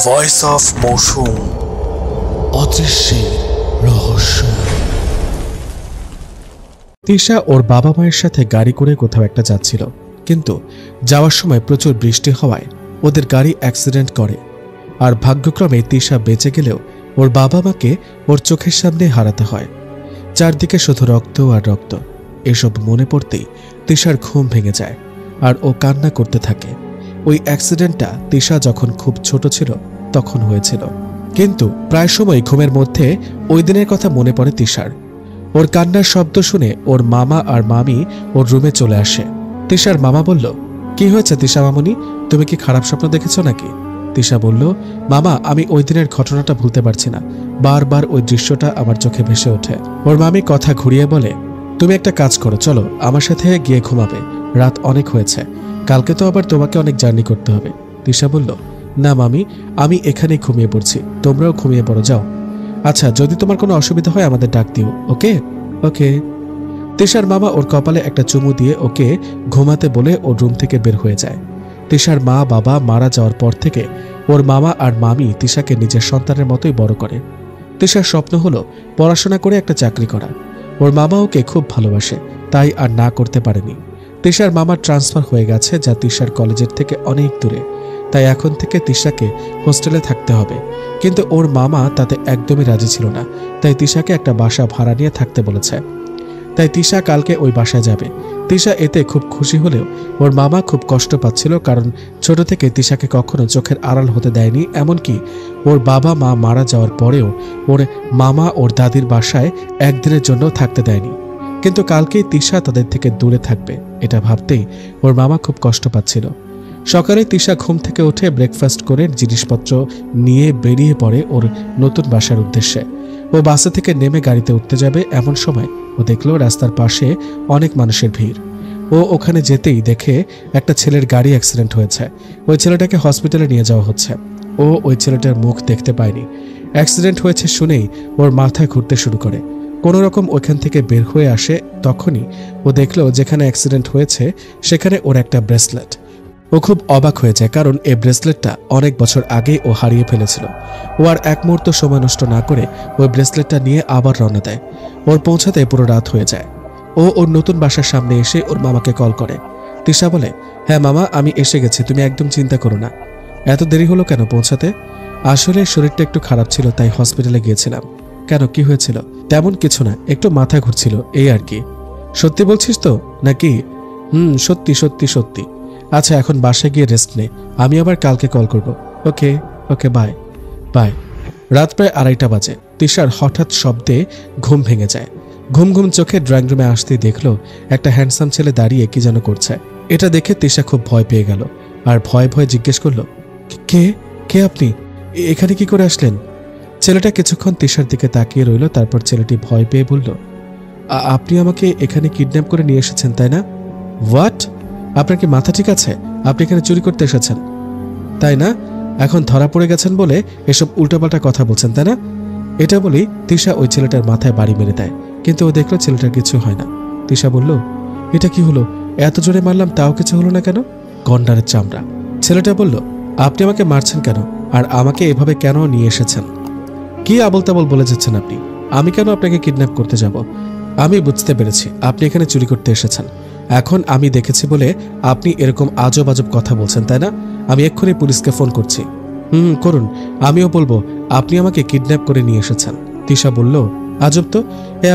Voice of মৌসুম, অদৃশ্যের রহস্য। তিশা ওর বাবা মায়ের সাথে গাড়ি করে কোথাও একটা যাচ্ছিল, কিন্তু যাওয়ার সময় প্রচুর বৃষ্টি হওয়ায় ওদের গাড়ি অ্যাক্সিডেন্ট করে। আর ভাগ্যক্রমে তিশা বেঁচে গেলেও ওর বাবা মাকে ওর চোখের সামনে হারাতে হয়। চারদিকে শুধু রক্ত আর রক্ত। এসব মনে পড়তেই তিশার ঘুম ভেঙে যায় আর ও কান্না করতে থাকে। ওই অ্যাক্সিডেন্টটা তিশা যখন খুব ছোট ছিল তখন হয়েছিল, কিন্তু প্রায় সময় ঘুমের মধ্যে ওই দিনের কথা মনে পড়ে তিশার। ওর কান্নার শব্দ শুনে ওর মামা আর মামি ওর রুমে চলে আসে। তিশার মামা বলল, কি হয়েছে তিশা মামুনি, তুমি কি খারাপ স্বপ্ন দেখেছ নাকি? তিশা বলল, মামা আমি ওই দিনের ঘটনাটা ভুলতে পারছি না, বারবার ওই দৃশ্যটা আমার চোখে ভেসে ওঠে। ওর মামি কথা ঘুরিয়ে বলে, তুমি একটা কাজ করো, চলো আমার সাথে গিয়ে ঘুমাবে, রাত অনেক হয়েছে, কালকে তো আবার তোমাকে অনেক জার্নি করতে হবে। তিশা বলল, না মামি, আমি এখানেই ঘুমিয়ে পড়ছি, তোমরাও ঘুমিয়ে পড়ো, যাও। আচ্ছা, যদি তোমার কোনো অসুবিধা হয় আমাদের ডাক দিও, ওকে? ওকে। তিশার মামা ওর কপালে একটা চুমু দিয়ে ওকে ঘুমাতে বলে ওর রুম থেকে বের হয়ে যায়। তিশার মা বাবা মারা যাওয়ার পর থেকে ওর মামা আর মামি তিশাকে নিজের সন্তানের মতোই বড় করে। তিশার স্বপ্ন হলো পড়াশোনা করে একটা চাকরি করা। ওর মামা ওকে খুব ভালোবাসে, তাই আর না করতে পারেনি। তিশার মামার ট্রান্সফার হয়ে গেছে, যা তিশার কলেজের থেকে অনেক দূরে, তাই এখন থেকে তিশাকে হোস্টেলে থাকতে হবে। কিন্তু ওর মামা তাতে একদমই রাজি ছিল না, তাই তিশাকে একটা বাসা ভাড়া নিয়ে থাকতে বলেছে। তাই তিশা কালকে ওই বাসায় যাবে। তিশা এতে খুব খুশি হলেও ওর মামা খুব কষ্ট পাচ্ছিল, কারণ ছোট থেকে তিশাকে কখনো চোখের আড়াল হতে দেয়নি। এমনকি ওর বাবা মা মারা যাওয়ার পরেও ওর মামা ওর দাদির বাসায় একদিনের জন্য থাকতে দেয়নি। কিন্তু কালকেই তিশা তাদের থেকে দূরে থাকবে, এটা ভাবতেই ওর মামা খুব কষ্ট পাচ্ছিল। সকালে তিশা ঘুম থেকে উঠে ব্রেকফাস্ট করে জিনিসপত্র নিয়ে বেরিয়ে পড়ে ওর নতুন বাসার উদ্দেশ্যে। ও বাসে থেকে নেমে গাড়িতে উঠতে যাবে, এমন সময় ও দেখলো রাস্তার পাশে অনেক মানুষের ভিড়। ও ওখানে যেতেই দেখে একটা ছেলের গাড়ি অ্যাক্সিডেন্ট হয়েছে। ওই ছেলেটাকে হসপিটালে নিয়ে যাওয়া হচ্ছে। ও ওই ছেলেটার মুখ দেখতে পায়নি। অ্যাক্সিডেন্ট হয়েছে শুনেই ওর মাথায় ঘুরতে শুরু করে। কোনো রকম ওইখান থেকে বের হয়ে আসে, তখনই ও দেখলো যেখানে অ্যাক্সিডেন্ট হয়েছে সেখানে ওর একটা ব্রেসলেট। ও খুব অবাক হয়ে যায়, কারণ এই ব্রেসলেটটা অনেক বছর আগেই ও হারিয়ে ফেলেছিল। ও আর এক মুহূর্ত সময় নষ্ট না করে ওই ব্রেসলেটটা নিয়ে আবার রওনা দেয়। ওর পৌঁছাতে পুরো রাত হয়ে যায়। ও ওর নতুন বাসার সামনে এসে ওর মামাকে কল করে। তিশা বলে, হ্যাঁ মামা, আমি এসে গেছি, তুমি একদম চিন্তা করো না। এত দেরি হলো কেন পৌঁছাতে? আসলে শরীরটা একটু খারাপ ছিল, তাই হসপিটালে গিয়েছিলাম। কেন, কি হয়েছিল? তেমন কিছু না, একটু মাথা ঘুরছিল, এই আর কি। সত্যি বলছিস তো নাকি? সত্যি সত্যি সত্যি। আচ্ছা, এখন বাসায় গিয়ে রেস্ট নে, আমি আবার কালকে কল করব। ওকে ওকে, বাই বাই। রাত প্রায় 2:30 বাজে। তিশার হঠাৎ শব্দে ঘুম ভেঙে যায়। ঘুম ঘুম চোখে ড্রয়িং রুমে আসতেই দেখলো একটা হ্যান্ডসাম ছেলে দাঁড়িয়ে কি যেন করছে। এটা দেখে তিশা খুব ভয় পেয়ে গেল আর ভয়ে ভয়ে জিজ্ঞেস করলো, কে কে আপনি, এখানে কি করে আসলেন? ছেলেটা কিছুক্ষণ তিশার দিকে তাকিয়ে রইল, তারপর ছেলেটি ভয় পেয়ে বলল, আপনি আমাকে এখানে কিডন্যাপ করে নিয়ে এসেছেন তাই না? হোয়াট? আপনার কি মাথা ঠিক আছে? আপনি এখানে চুরি করতে এসেছেন তাই না? এখন ধরা পড়ে গেছেন বলে এসব উল্টাপাল্টা কথা বলছেন তাই না? এটা বলেই তিশা ওই ছেলেটার মাথায় বাড়ি মেরে দেয়, কিন্তু ও দেখলো ছেলেটার কিছু হয় না। তিশা বলল, এটা কি হলো? এত জোরে মারলাম তাও কিছু হলো না কেন? গন্ডারের চামড়া। ছেলেটা বলল, আপনি আমাকে মারছেন কেন, আর আমাকে এভাবে কেন নিয়ে এসেছেন? কি আবল তাবল বলে যাচ্ছেন আপনি? আমি কেন আপনাকে কিডন্যাপ করতে যাব? আমি বুঝতে পেরেছি আপনি এখানে চুরি করতে এসেছেন। এখন আমি দেখেছি বলে আপনি এরকম আজব আজব কথা বলছেন তাই না? আমি এক্ষুনি পুলিশকে ফোন করছি। করুন, আমিও বলবো আপনি আমাকে কিডন্যাপ করে নিয়ে এসেছেন। তিশা বলল, আজব তো,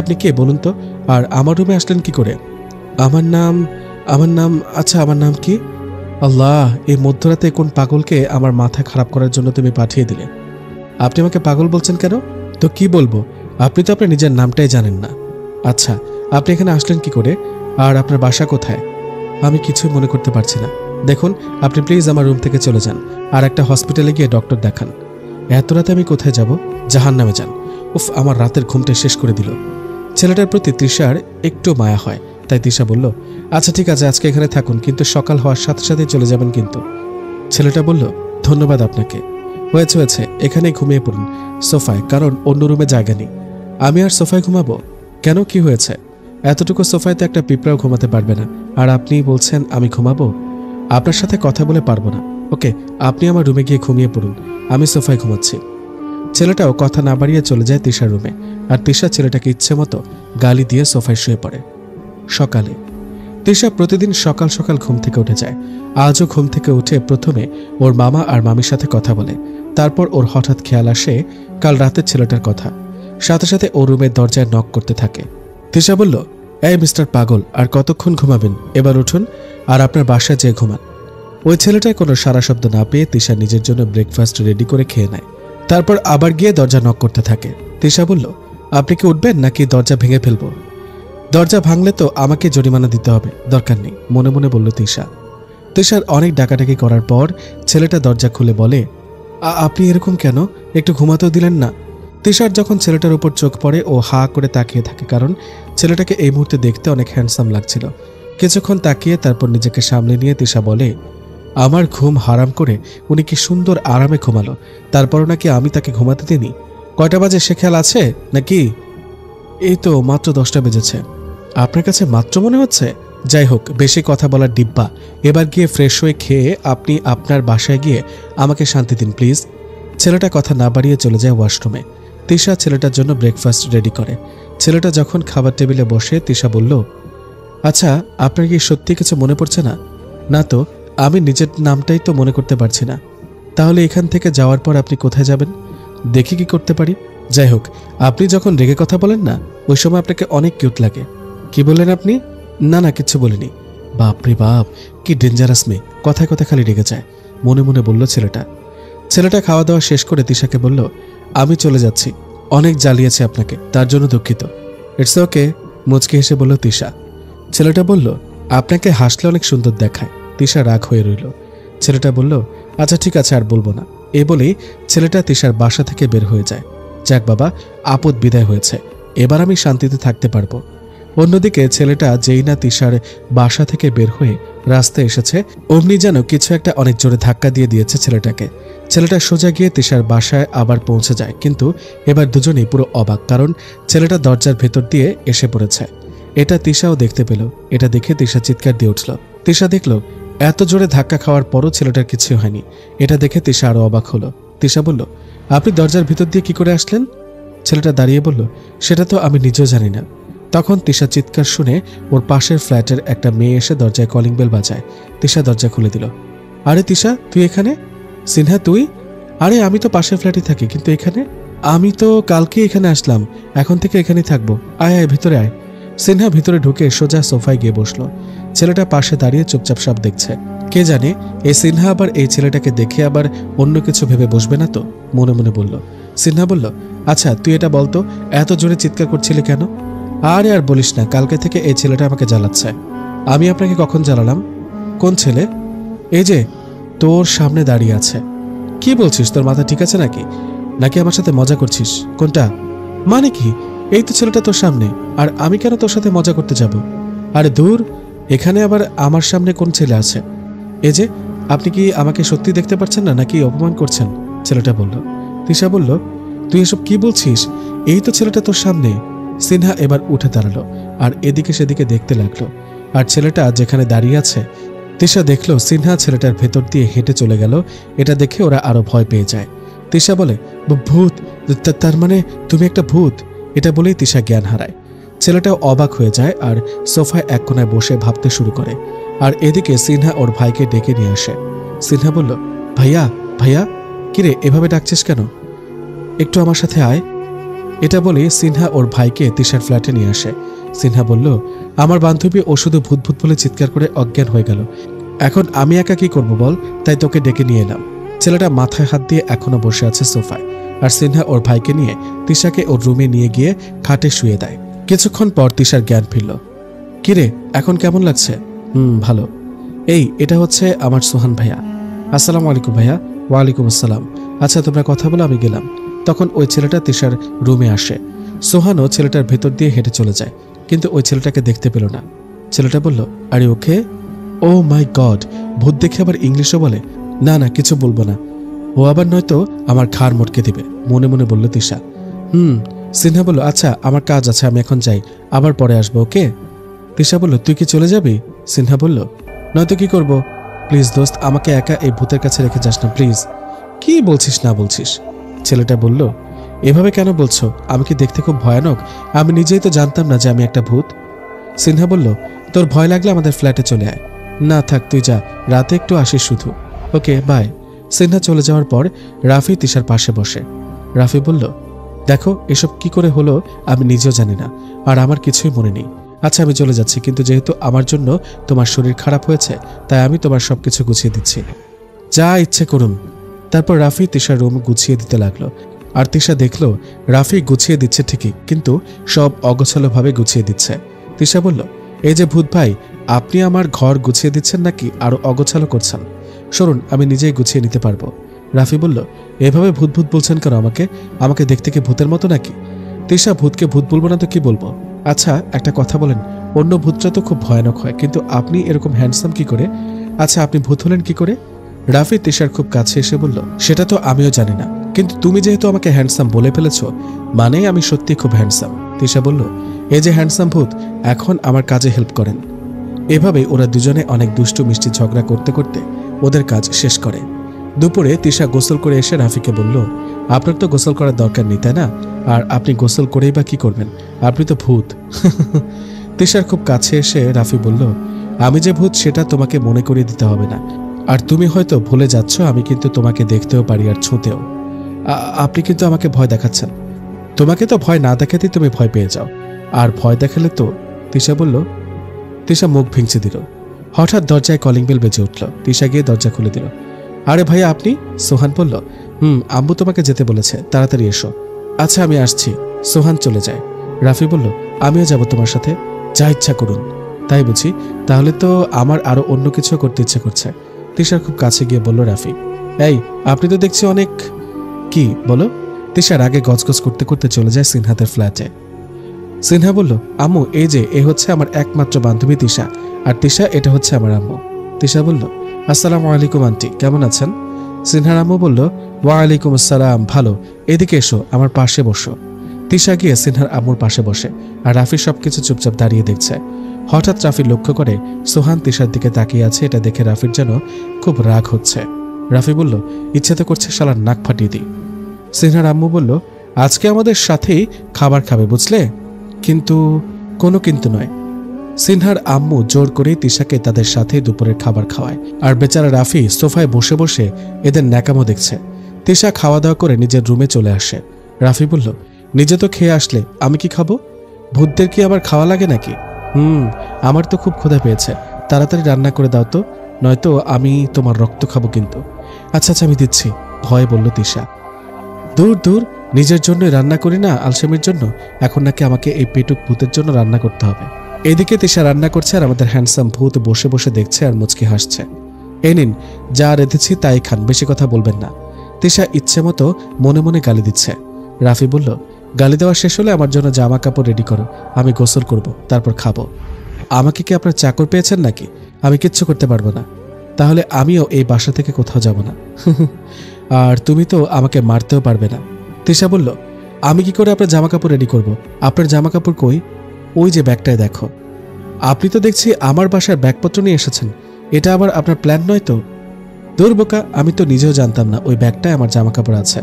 আপনি কে বলুন তো, আর আমার রুমে আসলেন কি করে? আমার নাম আচ্ছা, আমার নাম কি? আল্লাহ, এই মধ্যরাতে কোন পাগলকে আমার মাথা খারাপ করার জন্য তুমি পাঠিয়ে দিলে? আপনি আমাকে পাগল বলছেন কেন? তো কি বলবো, আপনি তো আপনার নিজের নামটাই জানেন না। আচ্ছা, আপনি এখানে আসলেন কি করে, আর আপনার বাসা কোথায়? আমি কিছুই মনে করতে পারছি না। দেখুন, আপনি প্লিজ আমার রুম থেকে চলে যান আর একটা হসপিটালে গিয়ে ডক্টর দেখান। এত রাতে আমি কোথায় যাব? জাহান্নামে যান। উফ, আমার রাতের ঘুমটা শেষ করে দিল। ছেলেটার প্রতি তৃষার একটু মায়া হয়, তাই তৃষা বলল, আচ্ছা ঠিক আছে, আজকে এখানে থাকুন, কিন্তু সকাল হওয়ার সাথে সাথে চলে যাবেন কিন্তু। ছেলেটা বলল, ধন্যবাদ আপনাকে। হয়েছে হয়েছে, এখানেই ঘুমিয়ে পড়ুন সোফায়, কারণ অন্য রুমে জায়গা নেই। আমি আর সোফায় ঘুমাবো কেন? কি হয়েছে? এতটুকু সোফায় তো একটা পিঁপড়াও ঘুমাতে পারবে না, আর আপনি বলছেন আমি ঘুমাবো? আপনার সাথে কথা বলে পারবো না। ওকে, আপনি আমার রুমে গিয়ে ঘুমিয়ে পড়ুন, আমি সোফায় ঘুমাচ্ছি। ছেলেটাও কথা না বাড়িয়ে চলে যায় তিশার রুমে, আর তিশা ছেলেটাকে ইচ্ছে মতো গালি দিয়ে সোফায় শুয়ে পড়ে। সকালে তিশা প্রতিদিন সকাল সকাল ঘুম থেকে উঠে যায়। আজও ঘুম থেকে উঠে প্রথমে ওর মামা আর মামির সাথে কথা বলে, তারপর ওর হঠাৎ খেয়াল আসে কাল রাতের ছেলেটার কথা। সাথে সাথে ওর রুমের দরজায় নক করতে থাকে। তিশা বলল, এই মিস্টার পাগল, আর কতক্ষণ ঘুমাবেন? এবার উঠুন আর আপনার বাসায় যেয়ে ঘুমান। ওই ছেলেটায় কোনো সারা শব্দ না পেয়ে তিশা নিজের জন্য ব্রেকফাস্ট রেডি করে খেয়ে নেয়। তারপর আবার গিয়ে দরজা নক করতে থাকে। তিশা বলল, আপনি কি উঠবেন নাকি দরজা ভেঙে ফেলবো? দরজা ভাঙলে তো আমাকে জরিমানা দিতে হবে, দরকার নেই, মনে মনে বলল তিশা। তিশার অনেক ডাকাডাকি করার পর ছেলেটা দরজা খুলে বলে, আপনি এরকম কেন? একটু ঘুমাতেও দিলেন না? তিশার যখন ছেলেটার উপর চোখ পড়ে ও হা করে তাকিয়ে থাকে, কারণ ছেলেটাকে এই মুহূর্তে দেখতে অনেক হ্যান্ডসাম লাগছিল। কিছুক্ষণ তাকিয়ে তারপর নিজেকে সামলে নিয়ে তিশা বলে, আমার ঘুম হারাম করে উনি কি সুন্দর আরামে ঘুমালো, তারপরও নাকি আমি তাকে ঘুমাতে দিইনি। কয়টা বাজে সে খেয়াল আছে নাকি? এই তো মাত্র 10টা বেজেছে। আপনার কাছে মাত্র মনে হচ্ছে? যাই হোক, বেশি কথা বলার ডিব্বা, এবার গিয়ে ফ্রেশ হয়ে খেয়ে আপনি আপনার বাসায় গিয়ে আমাকে শান্তি দিন প্লিজ। ছেলেটা কথা না বাড়িয়ে চলে যায় ওয়াশরুমে। তিশা ছেলেটার জন্য ব্রেকফাস্ট রেডি করে। ছেলেটা যখন খাবার টেবিলে বসে তিশা বলল, আচ্ছা আপনার কি সত্যি কিছু মনে পড়ছে না? না তো, আমি নিজের নামটাই তো মনে করতে পারছি না। তাহলে এখান থেকে যাওয়ার পর আপনি কোথায় যাবেন? দেখি কি করতে পারি। যাই হোক, আপনি যখন রেগে কথা বলেন না, ওই সময় আপনাকে অনেক কিউট লাগে। কি বললেন আপনি? না না, কিচ্ছু বলিনি। বাপরে বাপ, কি ডেঞ্জারাস মেয়ে, কথায় কথায় খালি রেগে যায়, মনে মনে বলল ছেলেটা। ছেলেটা খাওয়া দাওয়া শেষ করে তিশাকে বলল, আমি চলে যাচ্ছি, অনেক জ্বালিয়েছে আপনাকে, তার জন্য দুঃখিত। ইটস ওকে, মুচকি হেসে বলল তিশা। ছেলেটা বলল, আপনাকে হাসলে অনেক সুন্দর দেখায়। তিশা রাগ হয়ে রইল। ছেলেটা বলল, আচ্ছা ঠিক আছে, আর বলবো না। এই বলেই ছেলেটা তিশার বাসা থেকে বের হয়ে যায়। যাক বাবা, আপদ বিদায় হয়েছে, এবার আমি শান্তিতে থাকতে পারবো। অন্যদিকে ছেলেটা যেই না তিশার বাসা থেকে বের হয়ে রাস্তায় এসেছে, অমনি যেন কিছু একটা অনেক জোরে ধাক্কা দিয়ে দিয়েছে ছেলেটাকে। ছেলেটা সোজা গিয়ে তিশার বাসায় আবার পৌঁছে যায়, কিন্তু এবার দুজনেই পুরো অবাক, কারণ ছেলেটা দরজার ভেতর দিয়ে এসে পড়েছে। এটা তিশাও দেখতে পেল। এটা দেখে তিশা চিৎকার দিয়ে উঠল। তিশা দেখল এত জোরে ধাক্কা খাওয়ার পরও ছেলেটার কিছু হয়নি। এটা দেখে তিশা আরো অবাক হলো। তিশা বলল, আপনি দরজার ভিতর দিয়ে কি করে আসলেন? ছেলেটা দাঁড়িয়ে বলল, সেটা তো আমি নিজেও জানি না। তখন তিশা চিৎকার শুনে ওর পাশের ফ্ল্যাটের একটা মেয়ে এসে দরজায় কলিং বেল বাজায়। তিশা দরজা খুলে দিল। আরে তিশা, তুই এখানে? সিনহা তুই? আরে আমি তো পাশের ফ্ল্যাটে থাকি, কিন্তু এখানে? আমি তো কালকে এখানে আসলাম, এখন থেকে এখানেই থাকবো। আয় আয়, ভিতরে আয়। সিনহা ভিতরে ঢুকে সোজা সোফায় গিয়ে বসলো। ছেলেটা পাশে দাঁড়িয়ে চুপচাপ সব দেখছে। কে জানে এই সিনহা আবার এই ছেলেটাকে দেখে আবার অন্য কিছু ভেবে বসবে না তো, মনে মনে বলল। সিনহা বলল, আচ্ছা তুই এটা বলতো, এত জোরে চিৎকার করছিলি কেন? আরে আর বলিস না, কালকে থেকে এই ছেলেটা আমাকে জ্বালাচ্ছে। আমি আপনাকে কখন জ্বালালাম? কোন ছেলে? এই যে তোর সামনে দাঁড়িয়ে আছে। কি বলছিস? তোর মাথা ঠিক আছে নাকি? নাকি আমার সাথে মজা করছিস? কোনটা? মানে কি? এই তো ছেলেটা তোর সামনে, আর আমি কেন তোর সাথে মজা করতে যাব? আরে দূর, এখানে আবার আমার সামনে কোন ছেলে আছে? এই যে, আপনি কি আমাকে সত্যি দেখতে পাচ্ছেন না নাকি অপমান করছেন? ছেলেটা বলল। তিশা বলল, তুই এসব কি বলছিস? এই তো ছেলেটা তোর সামনে। সিনহা এবার উঠে দাঁড়ালো আর এদিকে সেদিকে দেখতে লাগলো। আর ছেলেটা যেখানে দাঁড়িয়ে আছে, তিশা দেখলো সিনহা ছেলেটার ভেতর দিয়ে হেঁটে চলে গেল। এটা দেখে ওরা আরো ভয় পেয়ে যায়। তিশা বলে, ভূত? তার মানে তুমি একটা ভূত? এটা বলেই তিশা জ্ঞান হারায়। ছেলেটাও অবাক হয়ে যায় আর সোফায় এক কোনায় বসে ভাবতে শুরু করে। আর এদিকে সিনহা ওর ভাইকে ডেকে নিয়ে আসে। সিনহা বলল, ভাইয়া ভাইয়া, কিরে এভাবে ডাকছিস কেন? একটু আমার সাথে আয়। এটা বলে সিনহা ওর ভাইকে তিশার ফ্ল্যাটে নিয়ে আসে। সিনহা বলল, আমার বান্ধবী ও শুধু ভূত ভূত বলে চিৎকার করে অজ্ঞান হয়ে গেল, এখন আমি একা কি করব বল, তাই তোকে ডেকে নিয়ে এলাম। ছেলেটা মাথায় হাত দিয়ে এখনো বসে আছে সোফায়। আর সিনহা ওর ভাইকে নিয়ে তিশাকে ওর রুমে নিয়ে গিয়ে খাটে শুয়ে দেয়। কিছুক্ষণ পর তিশার জ্ঞান ফিরল। কিরে এখন কেমন লাগছে? ভালো। এই এটা হচ্ছে আমার সোহান ভাইয়া। আসসালামু আলাইকুম ভাইয়া। ওয়ালাইকুম আসসালাম। আচ্ছা তোমরা কথা বলো, আমি গেলাম। তখন ওই ছেলেটা তিশার রুমে আসে। সোহানও ছেলেটার ভেতর দিয়ে হেঁটে চলে যায়, কিন্তু ওই ছেলেটাকে দেখতে পেল না। ছেলেটা বলল, আরে ওকে? ও মাই গড, ভূত দেখে আবার ইংলিশও বলে। না না, কিছু বলবো না, ও আবার নয়তো আমার ঘাড় মটকে দিবে, মনে মনে বলল তিশা। সিনহা বলল, আচ্ছা আমার কাজ আছে, আমি এখন যাই, আবার পরে আসবো, ওকে? তিশা বলল, তুই কি চলে যাবি? সিনহা বলল, নয়তো কি করব? প্লিজ দোস্ত, আমাকে একা এই ভূতের কাছে রেখে যাস না প্লিজ। কি বলছিস না বলছিস? ছেলেটা বলল, এভাবে কেন বলছো? আমি কি দেখতে খুব ভয়ানক? আমি নিজেই তো জানতাম না যে আমি একটা ভূত। সিনহা বলল, তোর ভয় লাগলে আমাদের ফ্ল্যাটে চলে আয়। না থাক, তুই যা, রাতে একটু আসিস শুধু। ওকে, বাই। সিনহা চলে যাওয়ার পর রাফি তিশার পাশে বসে। রাফি বলল, দেখো এসব কি করে হলো আমি নিজেও জানি না, আর আমার কিছুই মনে নেই। আচ্ছা আমি চলে যাচ্ছি, কিন্তু যেহেতু আমার জন্য তোমার শরীর খারাপ হয়েছে তাই আমি তোমার সবকিছু গুছিয়ে দিচ্ছি, যা ইচ্ছে করুন। তারপর রাফি তিশার রুম গুছিয়ে দিতে লাগলো। আর তিশা দেখলো রাফি গুছিয়ে দিচ্ছে ঠিকই, কিন্তু সব অগোছালোভাবে গুছিয়ে দিচ্ছে। তিশা বলল, এই যে ভূত ভাই, আপনি আমার ঘর গুছিয়ে দিচ্ছেন নাকি আরো অগোছালো করছেন? সরুন, আমি নিজেই গুছিয়ে নিতে পারবো। রাফি বলল, এভাবে ভূত ভূত বলছেন কেন আমাকে? আমাকে দেখতে কি ভূতের মতো নাকি? তিশা, ভূতকে ভূত বলবো না তো কি বলবো? আচ্ছা একটা কথা বলেন, অন্য ভূতরা তো খুব ভয়ানক হয়, কিন্তু আপনি এরকম হ্যান্ডসাম কি করে? আচ্ছা আপনি ভূত হলেন কি করে? রাফি তিশার খুব কাছে এসে বলল, সেটা তো আমিও জানি না, কিন্তু তুমি যেহেতু আমাকে হ্যান্ডসাম বলে ফেলেছ মানে আমি সত্যি খুব হ্যান্ডসাম। তিশা বলল, এই যে হ্যান্ডসাম ভূত, এখন আমার কাজে হেল্প করেন। এভাবে ওরা দুজনে অনেক দুষ্টু মিষ্টি ঝগড়া করতে করতে ওদের কাজ শেষ করে। দুপুরে তিশা গোসল করে এসে রাফিকে বলল, আপনার তো গোসল করার দরকার নেই তাই না? আর আপনি গোসল করেই বা কি করবেন? আপনি তো ভূত। তিশার খুব কাছে এসে রাফি বলল, আমি যে ভূত সেটা তোমাকে মনে করিয়ে দিতে হবে না, আর তুমি হয়তো ভুলে যাচ্ছ আমি কিন্তু তোমাকে দেখতেও পারি আর ছুঁতেও। আপনি কিন্তু আমাকে ভয় দেখাচ্ছেন। তোমাকে তো ভয় না দেখাতেই তুমি ভয় পেয়ে যাও, আর ভয় দেখালে তো। তিশা বলল। তিশা মুখ ভেঙচে দিল। হঠাৎ দরজায় কলিং বেল বেজে উঠল। তিশা গিয়ে দরজা খুলে দিল। আরে ভাইয়া আপনি? সোহান বলল, আম্মু তোমাকে যেতে বলেছে, তাড়াতাড়ি এসো। আচ্ছা আমি আসছি। সোহান চলে যায়। রাফি বলল, আমিও যাব তোমার সাথে। যা ইচ্ছা করুন। তাই বুঝি? তাহলে তো আমার আরো অন্য কিছু করতে ইচ্ছে করছে। তিশার খুব কাছে গিয়ে বলল রাফি, এই আপনি তো দেখছি অনেক। কি বলো? তিশার আগে গজগজ করতে করতে চলে যায় সিনহাতের ফ্ল্যাটে। সিনহা বলল, আম্মু এই যে এ হচ্ছে আমার একমাত্র বান্ধবী তিশা, আর তিশা এটা হচ্ছে আমার আম্মু। তিশা বলল, আসসালামু আলাইকুম আন্টি, কেমন আছেন? সিনহার আম্মু বলল, ওয়ালাইকুম আসসালাম, ভালো। এদিকে এসো, আমার পাশে বসো। তিশা গিয়ে সিনহার আম্মুর পাশে বসে, আর রাফি সবকিছু চুপচাপ দাঁড়িয়ে দেখছে। হঠাৎ রাফি লক্ষ্য করে সোহান তিশার দিকে তাকিয়ে আছে। এটা দেখে রাফির যেন খুব রাগ হচ্ছে। রাফি বলল, ইচ্ছে তো করছে শালার নাক ফাটিয়ে দিই। সিনহার আম্মু বলল, আজকে আমাদের সাথেই খাবার খাবে বুঝলে? কিন্তু কোনো কিন্তু নয়। সিনহার আম্মু জোর করে তিশাকে তাদের সাথে দুপুরের খাবার খাওয়ায়, আর বেচারা রাফি সোফায় বসে বসে এদের ন্যাকামো দেখছে। তিশা খাওয়া দাওয়া করে নিজের রুমে চলে আসে। রাফি বলল, নিজে তো খেয়ে আসলে, আমি কি খাবো? ভূতদের কি আবার খাওয়া লাগে নাকি? আমার তো খুব ক্ষুধা পেয়েছে, তাড়াতাড়ি রান্না করে দাও তো, নয়তো আমি তোমার রক্ত খাবো কিন্তু। আচ্ছা আচ্ছা আমি দিচ্ছি, ভয়ে বলল তিশা। দূর দূর, নিজের জন্যই রান্না করি না আলসেমির জন্য, এখন নাকি আমাকে এই পেটুক ভূতের জন্য রান্না করতে হবে। এদিকে তিশা রান্না করছে আর আমাদের হ্যান্ডসাম ভূত বসে বসে দেখছে আর মুচকি হাসছে। এই নিন, যা রেঁধেছি তাই খান, বেশি কথা বলবেন না। তিশা ইচ্ছে মতো মনে মনে গালি দিচ্ছে। রাফি বলল, গালি দেওয়া শেষ হলে আমার জন্য জামা কাপড় রেডি করো, আমি গোসল করব, তারপর খাবো। আমাকে কি আপনার চাকর পেয়েছেন নাকি? আমি কিচ্ছু করতে পারবো না। তাহলে আমিও এই বাসা থেকে কোথাও যাব না। আর তুমি তো আমাকে মারতেও পারবে না। তিশা বলল, আমি কি করে আপনার জামা কাপড় রেডি করব? আপনার জামা কাপড় কই? ওই যে ব্যাগটায় দেখো। আপনি তো দেখছি আমার বাসার ব্যাগপত্র নিয়ে এসেছেন, এটা আবার আপনার প্ল্যান নয় তো? দূর বোকা, আমি তো নিজেও জানতাম না ওই ব্যাগটায় আমার জামা কাপড় আছে।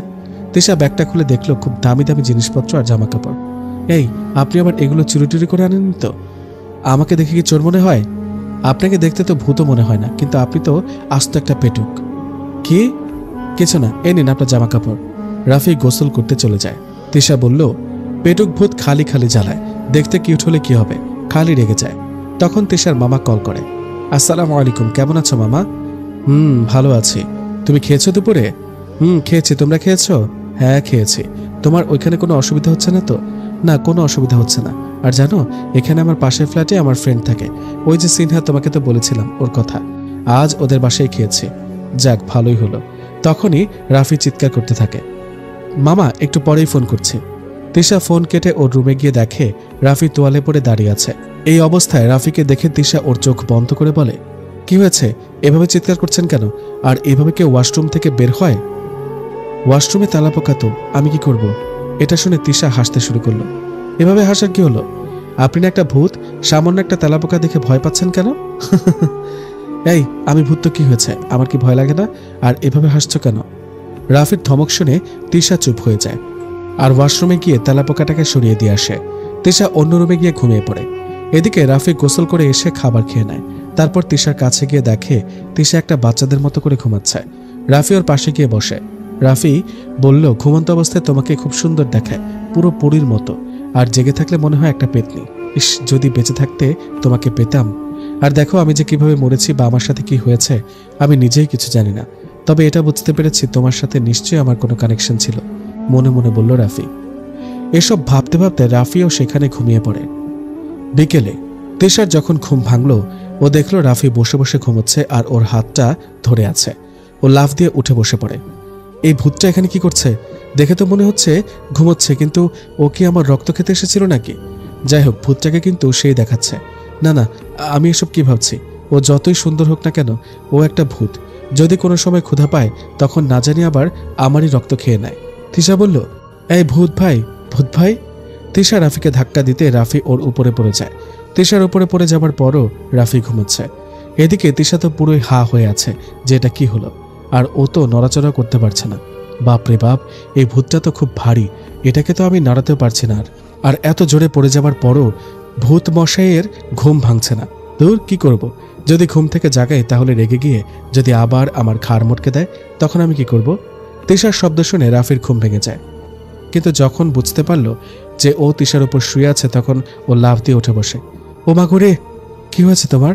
তিশা ব্যাগটা খুলে দেখলো খুব দামি দামি জিনিসপত্র আর জামা কাপড়। এই আপনি আবার এগুলো চুরি টুরি করে আনেন তো? আমাকে দেখে কি চোর মনে হয়? আপনাকে দেখতে তো ভূতও মনে হয় না, কিন্তু আপনি তো আস্ত একটা পেটুক। কি? কিছু না, এই নিন আপনার জামা কাপড়। রাফি গোসল করতে চলে যায়। তিশা বলল, পেটুক ভূত খালি খালি জ্বালায়, দেখতে কিউট হলে কি হবে, খালি রেগে যায়। তখন তিশার মামা কল করে। আসসালামু আলাইকুম, কেমন আছো মামা? ভালো আছি। তুমি খেয়েছো দুপুরে? খেয়েছি, তোমরা খেয়েছো? হ্যাঁ খেয়েছি। তোমার ওইখানে কোনো অসুবিধা হচ্ছে না তো? না, কোনো অসুবিধা হচ্ছে না। আর জানো, এখানে আমার পাশের ফ্ল্যাটে আমার ফ্রেন্ড থাকে, ওই যে সিনহা, তোমাকে তো বলেছিলাম ওর কথা। আজ ওদের বাসায় খেয়েছি। যাক, ভালোই হলো। তখনই রাফি চিৎকার করতে থাকে, মামা একটু পরেই ফোন করছি। তিশা ফোন কেটে ওর রুমে গিয়ে দেখে রাফি তোয়ালে পরে দাঁড়িয়ে আছে। এই অবস্থায় রাফিকে দেখে তিশা ওর চোখ বন্ধ করে বলে, কি হয়েছে? এভাবে চিৎকার করছেন কেন? আর এভাবে কেউ ওয়াশরুম থেকে বের হয়? ওয়াশরুমে তালা পোকা তো, আমি কি করব? এটা শুনে তিশা হাসতে শুরু করলো। এভাবে হাসার কি হলো? আপনি না একটা ভূত, সামান্য একটা তেলাপোকা দেখে ভয় পাচ্ছেন কেন? এই আমি ভূত তো কি হয়েছে, আমার কি ভয় লাগে না? আর এভাবে হাসছো কেন? রাফির ধমক শুনে তিশা চুপ হয়ে যায় আর ওয়াশরুমে গিয়ে তেলাপোকাটাকে সরিয়ে দিয়ে আসে। তিশা অন্য রুমে গিয়ে ঘুমিয়ে পড়ে। এদিকে রাফি গোসল করে এসে খাবার খেয়ে নেয়। তারপর তিশার কাছে গিয়ে দেখে তিশা একটা বাচ্চাদের মতো করে ঘুমাচ্ছে। রাফি ওর পাশে গিয়ে বসে। রাফি বলল, ঘুমন্ত অবস্থায় তোমাকে খুব সুন্দর দেখায়, পুরো পরীর মতো, আর জেগে থাকলে মনে হয় একটা পেতনি। ইস, যদি বেঁচে থাকতে তোমাকে পেতাম। আর দেখো আমি যে কিভাবে মরেছি বা আমার সাথে কি হয়েছে আমি নিজেই কিছু জানি না, তবে এটা বুঝতে পেরেছি তোমার সাথে নিশ্চয়ই আমার কোনো কানেকশন ছিল, মনে মনে বলল রাফি। এসব ভাবতে ভাবতে রাফিও সেখানে ঘুমিয়ে পড়ে। বিকেলে তিশার যখন ঘুম ভাঙল, ও দেখলো রাফি বসে বসে ঘুমোচ্ছে আর ওর হাতটা ধরে আছে। ও লাফ দিয়ে উঠে বসে পড়ে। এই ভূতটা এখানে কি করছে? দেখে তো মনে হচ্ছে ঘুমোচ্ছে, কিন্তু ও কি আমার রক্ত খেতে এসেছিল নাকি? যাই হোক, ভূতটাকে কিন্তু সেই দেখাচ্ছে। না না, আমি এসব কি ভাবছি? ও যতই সুন্দর হোক না কেন, ও একটা ভূত। যদি কোনো সময় ক্ষুধা পায় তখন না জানি আবার আমারই রক্ত খেয়ে নেয়। তিশা বলল, এই ভূত ভাই, ভূত ভাই। তিশা রাফিকে ধাক্কা দিতে রাফি ওর উপরে পড়ে যায়। তিশার উপরে পড়ে যাবার পরও রাফি ঘুমোচ্ছে। এদিকে তিশা তো পুরোই হা হয়ে আছে যে এটা কি হলো, আর ও তো নড়াচড়া করতে পারছে না। বাপরে বাপ, এই ভূতটা তো খুব ভারী, এটাকে তো আমি নাড়াতেও পারছি না। আর এত জোরে পড়ে যাবার পরও ভূত মশাইয়ের ঘুম ভাঙছে না। দূর, কি করব? যদি ঘুম থেকে জাগাই তাহলে রেগে গিয়ে যদি আবার আমার ঘাড় মটকে দেয় তখন আমি কি করব? তিশার শব্দ শুনে রাফির ঘুম ভেঙে যায়। কিন্তু যখন বুঝতে পারল যে ও তিশার উপর শুয়ে আছে তখন ও লাফ দিয়ে উঠে বসে। ও মা গো রে, কি হয়েছে তোমার?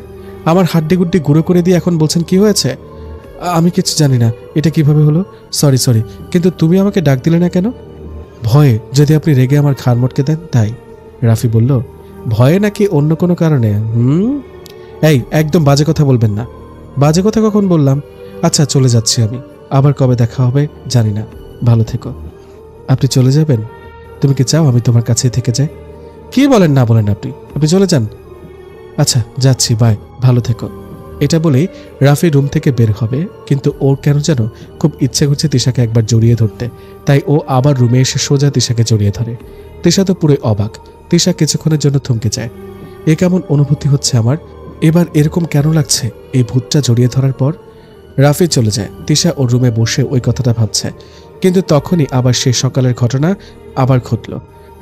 আমার হাড্ডি গুড্ডি গুঁড়ো করে দিয়ে এখন বলছেন কি হয়েছে? আমি কিছু জানি না, এটা কিভাবে হলো? সরি সরি, কিন্তু তুমি আমাকে ডাক দিলে না কেন? ভয়ে, যদি আপনি রেগে আমার ঘাড় মটকে দেন তাই। রাফি বলল, ভয়ে নাকি অন্য কোনো কারণে? এই একদম বাজে কথা বলবেন না। বাজে কথা কখন বললাম? আচ্ছা, চলে যাচ্ছি আমি, আবার কবে দেখা হবে জানি না, ভালো থেকো। আপনি চলে যাবেন? তুমি কি চাও আমি তোমার কাছেই থেকে যাই? কি বলেন না বলেন, আপনি চলে যান। আচ্ছা যাচ্ছি, বাই, ভালো থেকো। এটা বলেই রাফি রুম থেকে বের হবে, কিন্তু ওর কেন যেন খুব ইচ্ছে করছে তিশাকে একবার জড়িয়ে ধরতে। তাই ও আবার রুমে এসে সোজা তিশাকে জড়িয়ে ধরে। তিশা তো পুরোই অবাক। তিশা কিছুক্ষণের জন্য থমকে যায়। এ কেমন অনুভূতি হচ্ছে আমার, এবার এরকম কেন লাগছে এই ভূতটা জড়িয়ে ধরার পর? রাফি চলে যায়। তিশা ওর রুমে বসে ওই কথাটা ভাবছে, কিন্তু তখনই আবার সেই সকালের ঘটনা আবার ঘটল।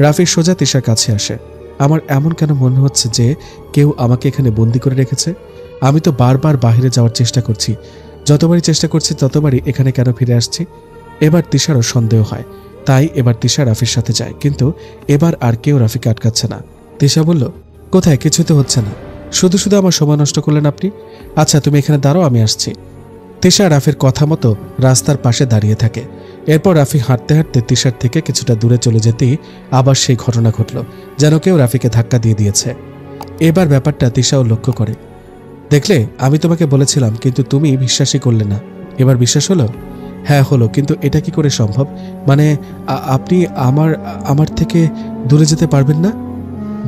রাফি সোজা তিশার কাছে আসে। আমার এমন কেন মনে হচ্ছে যে কেউ আমাকে এখানে বন্দি করে রেখেছে? আমি তো বারবার বাইরে যাওয়ার চেষ্টা করছি, যতবারই চেষ্টা করছি ততবারই এখানে কেন ফিরে আসছি? এবার তিশারও সন্দেহ হয়, তাই এবার তিশা রাফির সাথে যায়, কিন্তু এবার আর কেউ রাফিকে আটকাচ্ছে না। তিশা বলল, কোথায়? কিছু তো হচ্ছে না, শুধু শুধু আমার সময় নষ্ট করলেন আপনি। আচ্ছা তুমি এখানে দাঁড়াও, আমি আসছি। তিশা রাফির কথা মতো রাস্তার পাশে দাঁড়িয়ে থাকে। এরপর রাফি হাঁটতে হাঁটতে তিশার থেকে কিছুটা দূরে চলে যেতেই আবার সেই ঘটনা ঘটল, যেন কেউ রাফিকে ধাক্কা দিয়ে দিয়েছে। এবার ব্যাপারটা তিশাও লক্ষ্য করে। দেখলে, আমি তোমাকে বলেছিলাম কিন্তু তুমি বিশ্বাসই করলে না। এবার বিশ্বাস হলো? হ্যাঁ হলো, কিন্তু এটা কি করে সম্ভব? মানে আপনি আমার থেকে দূরে যেতে পারবেন না?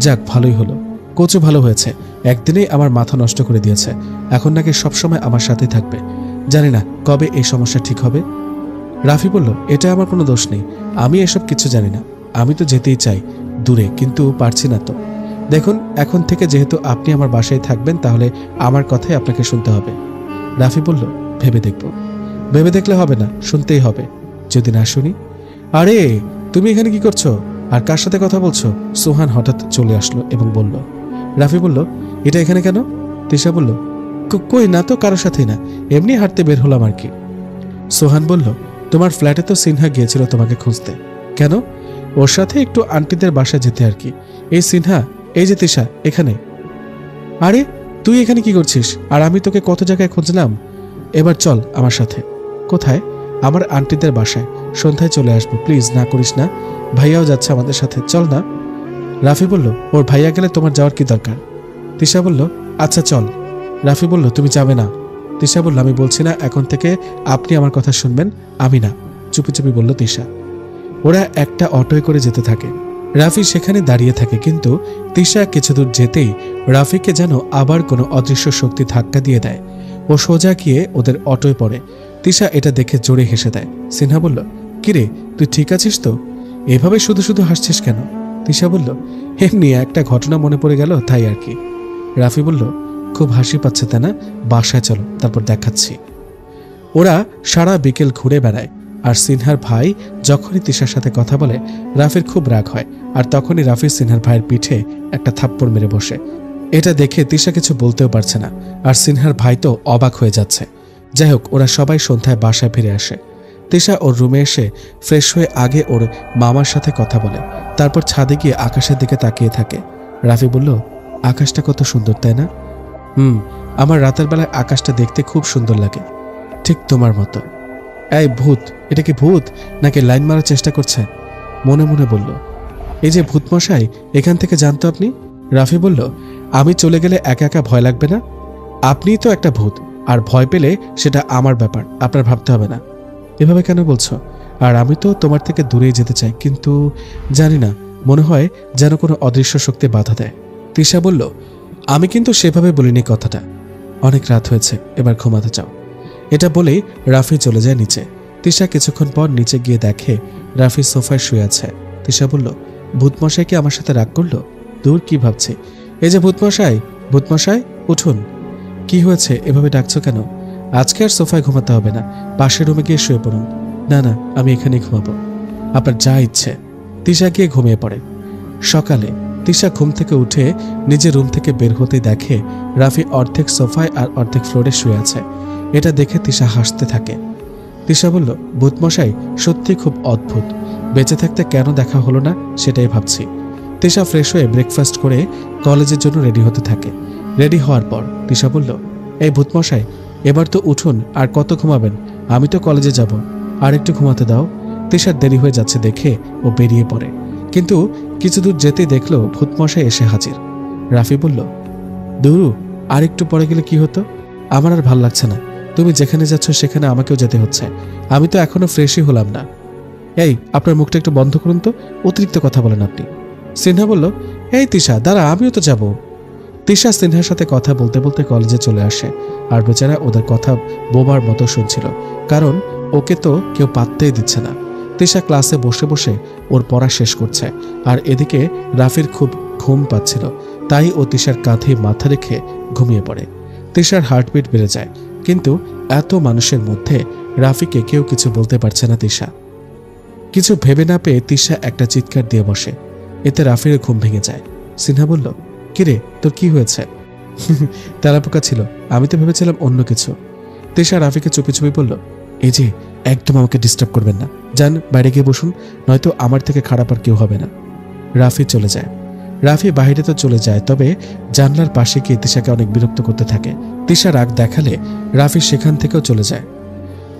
যাক, ভালোই হলো, কোচও ভালো হয়েছে, একদিনেই আমার মাথা নষ্ট করে দিয়েছে। এখন নাকি সবসময় আমার সাথেই থাকবে। জানি না কবে এই সমস্যা ঠিক হবে। রাফি বলল, এটা আমার কোনো দোষ নেই, আমি এসব কিছু জানি না। আমি তো যেতেই চাই দূরে, কিন্তু পারছি না তো। দেখুন, এখন থেকে যেহেতু আপনি আমার বাসায় থাকবেন তাহলে আমার কথাই আপনাকে শুনতে হবে। রাফি বলল, ভেবে দেখব। ভেবে দেখলে হবে না, শুনতেই হবে। যদি না শুনি? আরে তুমি এখানে কি করছো আর কার সাথে কথা বলছো? সোহান হঠাৎ চলে আসলো এবং বলল। রাফি বলল, এটা এখানে কেন? তিশা বলল, কই না তো, কারোর সাথেই না, এমনি হাঁটতে বের হলাম আর কি। সোহান বলল, তোমার ফ্ল্যাটে তো সিনহা গিয়েছিল তোমাকে খুঁজতে। কেন? ওর সাথে একটু আন্টিদের বাসায় যেতে আর কি। এই সিনহা, এই যে তিশা এখানে। আরে তুই এখানে কি করছিস? আর আমি তোকে কত জায়গায় খুঁজলাম। এবার চল আমার সাথে। কোথায়? আমার আন্টিদের বাসায়, সন্ধ্যায় চলে আসবো, প্লিজ না করিস না। ভাইয়াও যাচ্ছে আমাদের সাথে, চল না। রাফি বলল, ওর ভাইয়া গেলে তোমার যাওয়ার কি দরকার? তিশা বলল, আচ্ছা চল। রাফি বলল, তুমি যাবে না। তিশা বলল, আমি বলছি না এখন থেকে আপনি আমার কথা শুনবেন, আমি না। চুপি চুপি বলল তিশা। ওরা একটা অটোয় করে যেতে থাকে। রাফি সেখানে দাঁড়িয়ে থাকে, কিন্তু তিশা কিছু দূর যেতেই রাফিকে যেন আবার কোনো অদৃশ্য শক্তি ধাক্কা দিয়ে দেয়। ও সোজা গিয়ে ওদের অটোয় পড়ে। তিশা এটা দেখে জোরে হেসে দেয়। সিনহা বলল, কিরে তুই ঠিক আছিস তো? এভাবে শুধু শুধু হাসছিস কেন? তিশা বলল, এমনি একটা ঘটনা মনে পড়ে গেল তাই আর কি। রাফি বলল, খুব হাসি পাচ্ছে তাই না? বাসায় চলো, তারপর দেখাচ্ছি। ওরা সারা বিকেল ঘুরে বেড়ায়। আর সিনহার ভাই যখনই তিশার সাথে কথা বলে রাফির খুব রাগ হয়, আর তখনই রাফি সিনহার ভাইয়ের পিঠে একটা থাপ্পড় মেরে বসে। এটা দেখে তিশা কিছু বলতেও পারছে না, আর সিনহার ভাই তো অবাক হয়ে যাচ্ছে। যাই হোক, ওরা সবাই সন্ধ্যায় বাসায় ফিরে আসে। তিশা ওর রুমে এসে ফ্রেশ হয়ে আগে ওর মামার সাথে কথা বলে, তারপর ছাদে গিয়ে আকাশের দিকে তাকিয়ে থাকে। রাফি বলল, আকাশটা কত সুন্দর, তাই না? আমার রাতের বেলায় আকাশটা দেখতে খুব সুন্দর লাগে, ঠিক তোমার মতো। এই ভূত, এটা কি ভূত নাকি লাইন মারার চেষ্টা করছে? মনে মনে বলল। এই যে ভূত মশাই, এখান থেকে জানতো আপনি? রাফি বলল, আমি চলে গেলে একা একা ভয় লাগবে না? আপনিই তো একটা ভূত, আর ভয় পেলে সেটা আমার ব্যাপার, আপনার ভাবতে হবে না। এভাবে কেন বলছো? আর আমি তো তোমার থেকে দূরেই যেতে চাই, কিন্তু জানি না, মনে হয় যেন কোনো অদৃশ্য শক্তি বাধা দেয়। তিশা বলল, আমি কিন্তু সেভাবে বলিনি কথাটা। অনেক রাত হয়েছে, এবার ঘুমাতে চাও। এটা বলেই রাফি চলে যায় নিচে। তিশা কিছুক্ষণ পর নিচে গিয়ে দেখে রাফি সোফায় শুয়ে আছে। তিশা বলল, ভূতমশাই কি আমার সাথে রাগ করলো? দূর, কি ভাবছে? এই যে ভূতমশাই, ভূতমশাই উঠুন। কি হয়েছে, এভাবে ডাকছো কেন? আজকে আর সোফায় ঘুমাতে হবে না, পাশের রুমে গিয়ে শুয়ে পড়ুন। না না, আমি এখানেই ঘুমাবো, আপনার যা ইচ্ছে। তিশা গিয়ে ঘুমিয়ে পড়ে। সকালে তিশা ঘুম থেকে উঠে নিজের রুম থেকে বের হতেই দেখে রাফি অর্ধেক সোফায় আর অর্ধেক ফ্লোরে শুয়ে আছে। এটা দেখে তিশা হাসতে থাকে। তিশা বলল, ভূতমশাই সত্যি খুব অদ্ভুত, বেঁচে থাকতে কেন দেখা হলো না সেটাই ভাবছি। তিশা ফ্রেশ হয়ে ব্রেকফাস্ট করে কলেজের জন্য রেডি হতে থাকে। রেডি হওয়ার পর তিশা বলল, এই ভূতমশাই, এবার তো উঠুন, আর কত ঘুমাবেন? আমি তো কলেজে যাব, আর একটু ঘুমাতে দাও। তিশার দেরি হয়ে যাচ্ছে দেখে ও বেরিয়ে পড়ে, কিন্তু কিছু দূর যেতেই দেখলো ভূতমশাই এসে হাজির। রাফি বলল, দুরু, আর একটু পরে গেলে কি হতো? আমার আর ভাল লাগছে না, তুমি যেখানে যাচ্ছ সেখানে আমাকেও যেতে হচ্ছে, আমি তো এখনো ফ্রেশই হলাম না। এই, আপনার মুখটা একটু বন্ধ করুন তো, অতিরিক্ত কথা বলেন আপনি। সিনহা বলল, এই তিশা দাঁড়া, আমিও তো যাব। তিশা সিনহার সাথে কথা বলতে বলতে কলেজে চলে আসে, আর বেচারা ওদের কথা বোবার মতো শুনছিল, কারণ ওকে তো কেউ পাত্তাই দিচ্ছে না। তিশা ক্লাসে বসে বসে ওর পড়া শেষ করছে, আর এদিকে রাফির খুব ঘুম পাচ্ছিল, তাই ও তিশার কাঁধে মাথা রেখে ঘুমিয়ে পড়ে। তিশার হার্টবিট বেড়ে যায়, কিন্তু এত মানুষের মধ্যে রাফিকে কেউ কিছু বলতে পারছে না। তিশা কিছু ভেবে না পেয়ে তিশা একটা চিৎকার দিয়ে বসে, এতে রাফির ঘুম ভেঙে যায়। সিনহা বলল, কিরে, তোর কি হয়েছে? তেলাপোকা ছিল, আমি তো ভেবেছিলাম অন্য কিছু। তিশা রাফিকে চুপি চুপি বলল, এই যে, একদম আমাকে ডিস্টার্ব করবেন না, যান বাইরে গিয়ে বসুন, নয়তো আমার থেকে খারাপ আর কেউ হবে না। রাফি চলে যায়। রাফি বাইরে তো চলে যায়, তবে জানলার পাশে গিয়ে তিশাকে অনেক বিরক্ত করতে থাকে। তিশা রাগ দেখালে রাফি সেখান থেকেও চলে যায়।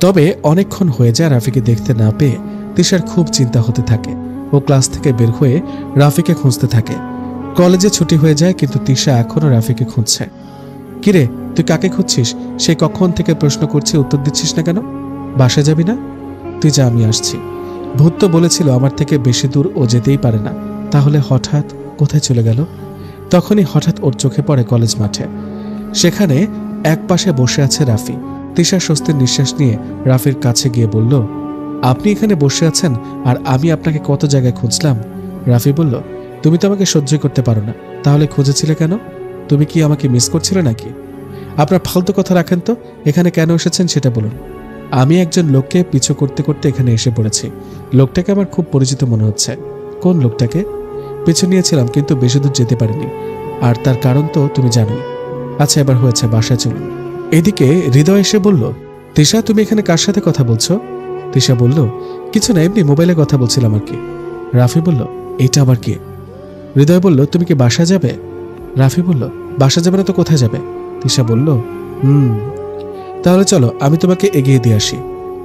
তবে অনেকক্ষণ হয়ে যায় রাফিকে দেখতে না পেয়ে তিশার খুব চিন্তা হতে থাকে। ও ক্লাস থেকে বের হয়ে রাফিকে খুঁজতে থাকে। কলেজে ছুটি হয়ে যায়, কিন্তু তিশা এখনো রাফিকে খুঁজছে। কিরে, তুই কাকে খুঁজছিস? সে কখন থেকে প্রশ্ন করছে, উত্তর দিচ্ছিস না কেন? বাসা যাবি না? তুই যা, আমি আসছি। ভূত তো বলেছিল আমার থেকে বেশি দূর ও যেতেই পারে না, তাহলে হঠাৎ কোথায় চলে গেল? তখনই হঠাৎ ওর চোখে পড়ে কলেজ মাঠে। সেখানে এক পাশে বসে আছে রাফি। তিশা স্বস্তির নিঃশ্বাস নিয়ে রাফির কাছে গিয়ে বলল, আপনি এখানে বসে আছেন, আর আমি আপনাকে কত জায়গায় খুঁজলাম। রাফি বলল, তুমি তো আমাকে সহ্য করতে পারো না, তাহলে খুঁজেছিলে কেন? তুমি কি আমাকে মিস করছিলে নাকি? আপনার ফালতু কথা রাখেন তো, এখানে কেন এসেছেন সেটা বলুন। আমি একজন লোককে পিছু করতে করতে এখানে এসে পড়েছি। লোকটাকে আমার খুব পরিচিত মনে হচ্ছে। কোন লোকটাকে? পিছু নিয়েছিলাম, কিন্তু বেশি দূর যেতে পারিনি, আর তার কারণ তো তুমি জানোই। আচ্ছা, এবার হয়েছে, বাসায় চলুন। এদিকে হৃদয় এসে বলল, তিশা, তুমি এখানে কার সাথে কথা বলছো? তিশা বলল, কিছু না, এমনি মোবাইলে কথা বলছিলাম আর কি। রাফি বলল, এইটা আবার কি? হৃদয় বলল, তুমি কি বাসা যাবে? রাফি বলল, বাসা যাবে না তো কোথায় যাবে? তিশা বলল, তাহলে চলো, আমি তোমাকে এগিয়ে দিয়ে আসি।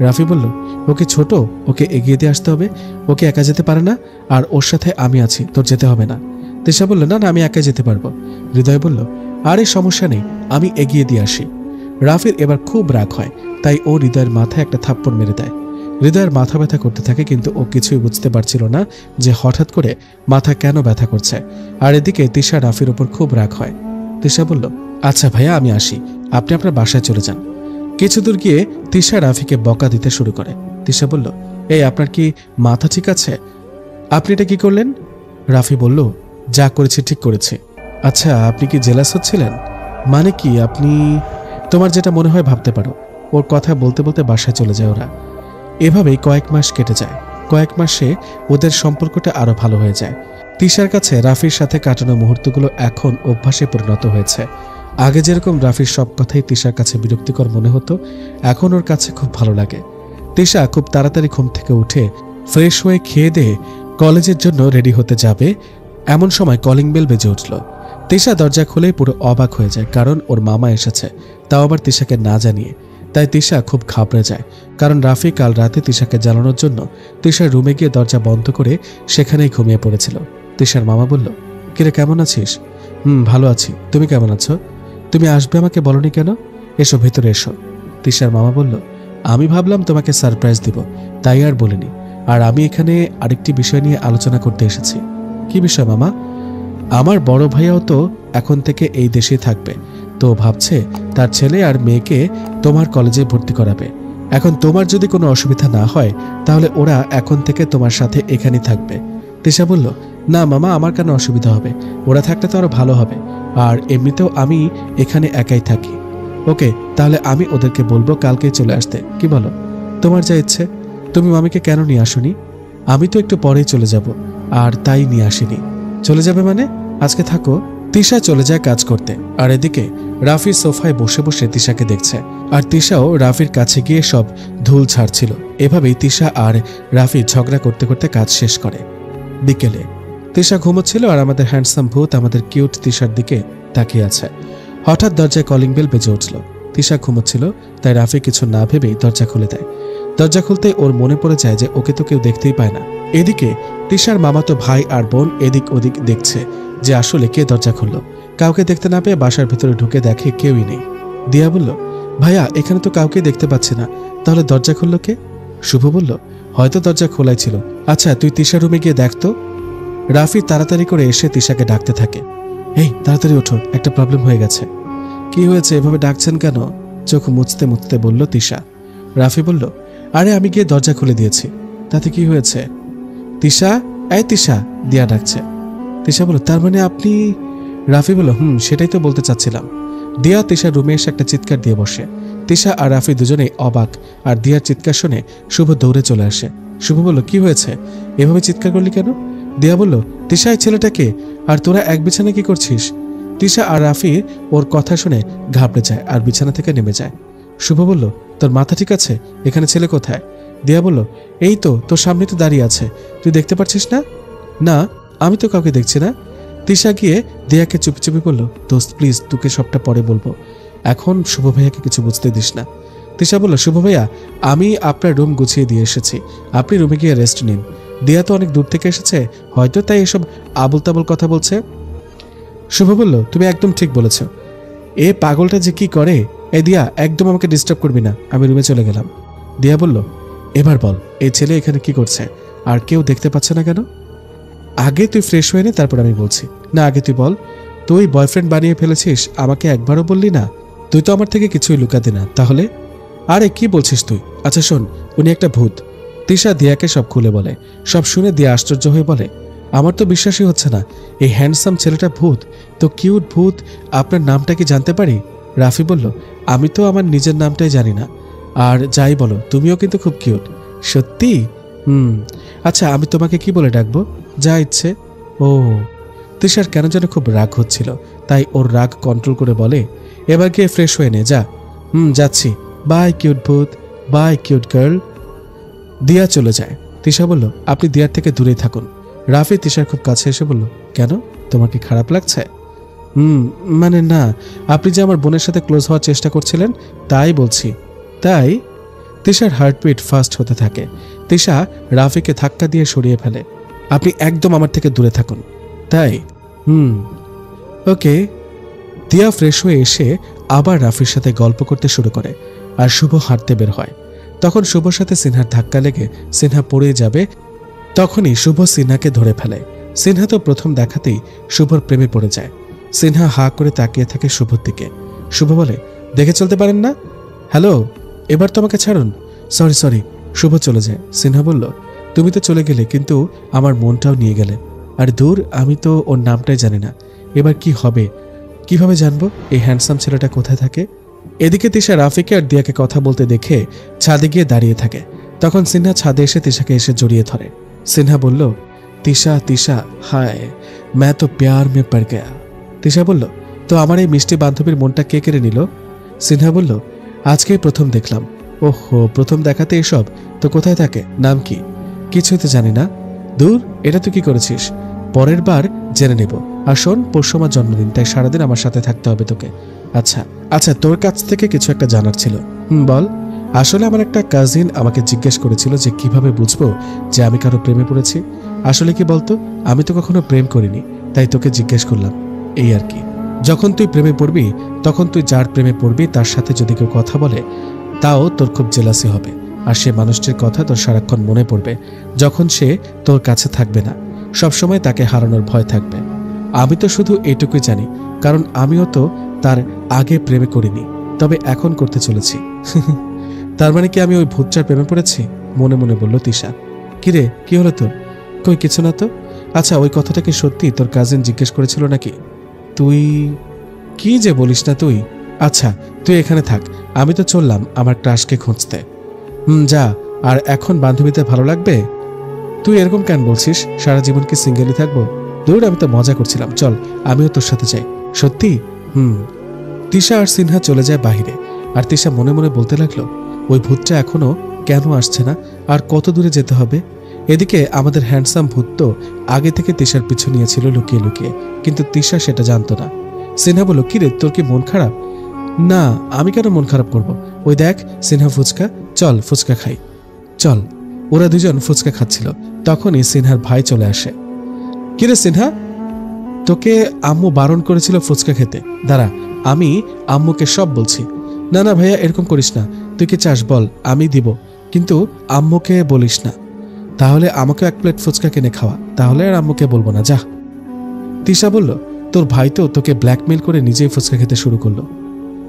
রাফি বলল, ওকে ছোট, ওকে এগিয়ে দিয়ে আসতে হবে, ওকে একা যেতে পারে না, আর ওর সাথে আমি আছি, তোর যেতে হবে না। তিশা বলল, না না, আমি একা যেতে পারবো। হৃদয় বলল, আরে সমস্যা নেই, আমি এগিয়ে দিয়ে আসি। রাফির এবার খুব রাগ হয়, তাই ও হৃদয়ের মাথায় একটা থাপ্পড় মেরে দেয়। হৃদয়ের মাথা ব্যথা করতে থাকে, কিন্তু ও কিছুই বুঝতে পারছিল না যে হঠাৎ করে মাথা কেন ব্যথা করছে। আর এদিকে তিশা রাফির উপর খুব রাগ হয়। তিশা বলল, আচ্ছা ভাইয়া, আমি আসি, আপনি আপনার বাসায় চলে যান। কিছু দূর গিয়ে তিশা রাফিকে বকা দিতে শুরু করে। তিশা বলল, এই, আপনার কি মাথা ঠিক আছে? আপনি এটা কি করলেন? রাফি বলল, যা করেছি ঠিক করেছি। আচ্ছা, আপনি কি জেলাস হচ্ছিলেন? মানে কি? আপনি তোমার যেটা মনে হয় ভাবতে পারো। ওর কথা বলতে বলতে বাসায় চলে যায় ওরা। এভাবেই কয়েক মাস কেটে যায়। কয়েক মাসে ওদের সম্পর্কটা আরো ভালো হয়ে যায়। তিশার কাছে রাফির সাথে কাটানো মুহূর্তগুলো এখন অভ্যাসে পরিণত হয়েছে। আগে যেরকম রাফির সব কথাই তিশার কাছে বিরক্তিকর মনে হতো, এখন ওর কাছে খুব ভালো লাগে। তিশা খুব তাড়াতাড়ি ঘুম থেকে উঠে ফ্রেশ হয়ে খেয়ে দিয়ে কলেজের জন্য রেডি হতে যাবে, এমন সময় কলিং বেল বেজে উঠল। তিশা দরজা খুলেই পুরো অবাক হয়ে যায়, কারণ ওর মামা এসেছে, তাও আবার তিশাকে না জানিয়ে। তাই তিশা খুব ঘাবড়ে যায়, কারণ রাফি কাল রাতে তিশাকে জ্বালানোর জন্য তিশার রুমে গিয়ে দরজা বন্ধ করে সেখানেই ঘুমিয়ে পড়েছিল। তিশার মামা বলল, কিরে কেমন আছিস? ভালো আছি, তুমি কেমন আছো? তুমি আসবে আমাকে বলনি কেন? এসো ভেতরে এসো। তিশার মামা বলল, আমি ভাবলাম তোমাকে সারপ্রাইজ দিব, তাই আর বলিনি। আর আমি এখানে আরেকটি বিষয় নিয়ে আলোচনা করতে এসেছি। কি বিষয় মামা? আমার বড় ভাইয়াও তো এখন থেকে এই দেশে থাকবে, তো ভাবছে তার ছেলে আর মেয়েকে তোমার কলেজে ভর্তি করাবে। এখন তোমার যদি কোনো অসুবিধা না হয় তাহলে ওরা এখন থেকে তোমার সাথে এখানেই থাকবে। তিশা বলল, না মামা, আমার কেন অসুবিধা হবে? ওরা থাকলে তো আরো ভালো হবে, আর এমনিতেও আমি এখানে একাই থাকি। ওকে, তাহলে আমি ওদেরকে বলবো কালকেই চলে আসতে, কি বলো? তোমার যা ইচ্ছে। তুমি মামিকে কেন নিয়ে আসোনি? আমি তো একটু পরেই চলে যাব, আর তাই নিয়ে আসিনি। চলে যাবে মানে? আজকে থাকো। তিশা চলে যায় কাজ করতে, আর এদিকে রাফি সোফায় বসে বসে তিশাকে দেখছে, আর তিশাও রাফির কাছে গিয়ে সব ধুল ছাড়ছিল। এভাবেই তিশা আর রাফি ঝগড়া করতে করতে কাজ শেষ করে। বিকেলে তিশা ঘুমোচ্ছিল, আর আমাদের হ্যান্ডসাম ভূত আমাদের কিউট তিশার দিকে তাকিয়ে আছে। হঠাৎ দরজায় কলিং বেল বেজে উঠল। তিশা ঘুমোচ্ছিল, তাই রাফি কিছু না ভেবেই দরজা খুলে দেয়। দরজা খুলতে ওর মনে পড়ে যায় যে ওকে তো কেউ দেখতেই পায় না। এদিকে তিশার মামাতো ভাই আর বোন এদিক ওদিক দেখছে যে আসলে কে দরজা খুলল। কাউকে দেখতে না পেয়ে বাসার ভিতরে ঢুকে দেখে কেউই নেই। দিয়া বলল, ভাইয়া এখানে তো কাউকে দেখতে পাচ্ছি না, তাহলে দরজা খুলল কে? শুভ বলল, হয়তো দরজা খোলাই ছিল। আচ্ছা তুই তিশার রুমে গিয়ে দেখ তো। রাফি তাড়াতাড়ি করে এসে তিশাকে ডাকতে থাকে, এই তাড়াতাড়ি ওঠো, একটা প্রবলেম হয়ে গেছে। কি হয়েছে, এভাবে ডাকছেন কেন? চোখ মুছতে মুছতে বলল তিশা। রাফি বলল, আরে আমি গিয়ে দরজা খুলে দিয়েছি। তাতে কি হয়েছে? তিশা, এই তিশা, দিয়া ডাকছে। তিশা বলল, তার মানে আপনি? রাফি বলল, সেটাই তো বলতে চাচ্ছিলাম। দিয়া তিশার রুমে এসে একটা চিৎকার দিয়ে বসে। তিশা আর রাফি দুজনেই অবাক, আর দিয়ার চিৎকার শুনে শুভ দৌড়ে চলে আসে। শুভ বলল, কি হয়েছে, এভাবে চিৎকার করলি কেন? দিয়া বলল, তিশা এই ছেলেটাকে, আর তোরা এক বিছানা কি করছিস? তিশা আর রাফি ওর কথা শুনে ঘাবড়ে যায় আর বিছানা থেকে নেমে যায়। শুভ বলল, তোর মাথা ঠিক আছে? এখানে ছেলে কোথায়? দিয়া বলল, এই তো তোর সামনে তো দাঁড়িয়ে আছে, তুই দেখতে পাচ্ছিস না? না, আমি তো কাউকে দেখছি না। তিশা গিয়ে দিয়াকে চুপি চুপি বলল, দোস্ত প্লিজ, তোকে সবটা পরে বলবো, এখন শুভ ভাইয়াকে কিছু বুঝতে দিস না। তিশা বলল, শুভ ভাইয়া, আমি আপনার রুম গুছিয়ে দিয়ে এসেছি, আপনি রুমে গিয়ে রেস্ট নিন। দিয়া তো অনেক দূর থেকে এসেছে, হয়তো তাই এসব আবল তাবল কথা বলছে। শুভ বলল, তুমি একদম ঠিক বলেছ, এ পাগলটা যে কি করে। এই দিয়া, একদম আমাকে ডিস্টার্ব করবি না, আমি রুমে চলে গেলাম। দিয়া বলল, এবার বল, এই ছেলে এখানে কি করছে, আর কেউ দেখতে পাচ্ছে না কেন? আগে তুই ফ্রেশ হয়ে নে, তারপর আমি বলছি। না, আগে তুই বল, তুই বয়ফ্রেন্ড বানিয়ে ফেলেছিস, আমাকে একবারও বললি না। তুই তো আমার থেকে কিছুই লুকাতি না, তাহলে? আরে কি বলছিস তুই? আচ্ছা শোন, উনি একটা ভূত। তিশা দিয়াকে সব খুলে বলে। সব শুনে দিয়া আশ্চর্য হয়ে বলে, আমার তো বিশ্বাসই হচ্ছে না, এই হ্যান্ডসাম ছেলেটা ভূত, তো কিউট ভূত। আপনার নামটা কি জানতে পারি? রাফি বলল, আমি তো আমার নিজের নামটাই জানি না, আর যাই বলো তুমিও কিন্তু খুব কিউট। সত্যি? আচ্ছা আমি তোমাকে কি বলে ডাকবো? যা ইচ্ছে। ও। তিশার কেন যেন খুব রাগ হচ্ছিল, তাই ওর রাগ কন্ট্রোল করে বলে, এবার গিয়ে ফ্রেশ হয়ে নে, যা। যাচ্ছি, বাই কিউট ভূত, বাই কিউট গার্ল। দিয়া চলে যায়। তিশা বলল, আপনি দিয়ার থেকে দূরেই থাকুন। রাফি তিশার খুব কাছে এসে বলল, কেন, তোমার কি খারাপ লাগছে? মানে না, আপনি যে আমার বোনের সাথে ক্লোজ হওয়ার চেষ্টা করছিলেন তাই বলছি। তাই? তিশার হার্টবিট ফাস্ট হতে থাকে। তিশা রাফিকে ধাক্কা দিয়ে সরিয়ে ফেলে। আপনি একদম আমার থেকে দূরে থাকুন। তাই? ওকে। দিয়া ফ্রেশ হয়ে এসে আবার রাফির সাথে গল্প করতে শুরু করে, আর শুভ হাঁটতে বের হয়। তখন শুভর সাথে সিনহার ধাক্কা লেগে সিনহা পড়ে যাবে। তখনই শুভ সিনহাকে ধরে ফেলে। সিনহা তো প্রথম দেখাতেই শুভর প্রেমে পড়ে যায়। সিনহা হা করে তাকিয়ে থাকে শুভর দিকে। শুভ বলে, দেখে চলতে পারেন না? হ্যালো, এবার তো আমাকে ছাড়ুন। সরি। শুভ চলে যায়। সিনহা বলল, তুমি তো চলে গেলে, কিন্তু আমার মনটাও নিয়ে গেলে। আর দূর, আমি তো ওর নামটাই জানি না। এবার কি হবে, কিভাবে জানবো এই হ্যান্ডসাম ছেলেটা কোথায় থাকে? এদিকে তিশা রাফিকে আর দিয়াকে কথা বলতে দেখে ছাদে গিয়ে দাঁড়িয়ে থাকে। তখন সিনহা ছাদে এসে তিশাকে এসে জড়িয়ে ধরে। সিনহা বলল, তিশা তিশা হায় मैं तो प्यार में पड़ गया। তিশা বলল, তো আমার এই মিষ্টি বান্ধবীর মনটা কে কেড়ে নিল? সিনহা বলল, আজকেই প্রথম দেখলাম। ওহো, প্রথম দেখাতে এসব? তো কোথায় থাকে, নাম কি? কিছুই তো জানি না। দূর, এটা তুই কি করেছিস? পরের বার জেনে নেব। আর শোন, পরশু আমার জন্মদিন, তাই সারাদিন আমার সাথে থাকতে হবে তোকে। আচ্ছা আচ্ছা, তোর কাছ থেকে কিছু একটা জানার ছিল। বল। আসলে আমার একটা কাজিন আমাকে জিজ্ঞেস করেছিল যে কিভাবে বুঝবো যে আমি কারো প্রেমে পড়েছি। আসলে কি বলতো, আমি তো কখনো প্রেম করিনি, তাই তোকে জিজ্ঞেস করলাম, এই আর কি। যখন তুই প্রেমে পড়বি তখন তুই যার প্রেমে পড়বি তার সাথে যদি কেউ কথা বলে তাও তোর খুব জেলাসি হবে, আর সে মানুষটির কথা তোর সারাক্ষণ মনে পড়বে যখন সে তোর কাছে থাকবে না। সবসময় তাকে হারানোর ভয় থাকবে। আমি তো শুধু এইটুকুই জানি, কারণ আমিও তো তার আগে প্রেমে করিনি, তবে এখন করতে চলেছি। তার মানে কি আমি ওই ভূতটার প্রেমে পড়েছি? মনে মনে বলল তিশা। কিরে, কি হলো তোর? কই কিছু না তো। আচ্ছা, ওই কথাটা কি সত্যি তোর কাজিন জিজ্ঞেস করেছিল নাকি? তুই কি যে বলিস না তুই। আচ্ছা তুই এখানে থাক, আমি তো চললাম আমার ক্রাশকে খুঁজতে। যা। আর এখন বান্ধবীতে ভালো লাগবে? তুই এরকম কেন বলছিস? সারা জীবন কি সিঙ্গেলই থাকবো? দূর, আমি তো মজা করছিলাম, চল আমিও তোর সাথে যাই। সত্যি? তিশা আর সিনহা চলে যায় বাহিরে, আর তিশা মনে মনে বলতে লাগলো, ওই ভূতটা এখনো কেন আসছে না, আর কত দূরে যেতে হবে? এদিকে আমাদের হ্যান্ডসাম ভূত তো আগে থেকে তিশার পিছু নিয়েছিল লুকিয়ে লুকিয়ে, কিন্তু তিশা সেটা জানতো না। সিনহা বলল, কিরে তোর কি মন খারাপ? না, আমি কেন মন খারাপ করব? ওই দেখ সিনহা ফুচকা, চল ফুচকা খাই। চল। ওরা দুজন ফুচকা খাচ্ছিল, তখনই সিনহার ভাই চলে আসে। কিরে সিনহা, তোকে আম্মু বারণ করেছিল ফুচকা খেতে। দাঁড়া, আমি আম্মুকে সব বলছি। না না ভাইয়া, এরকম করিস না। তুই কি চাস বল, আমি দিব, কিন্তু আম্মুকে বলিস না। তাহলে আমাকে এক প্লেট ফুচকা কিনে খাওয়া, তাহলে আর আম্মুকে বলবো না, যা। তিশা বলল, তোর ভাই তো তোকে ব্ল্যাকমেল করে নিজেই ফুচকা খেতে শুরু করলো।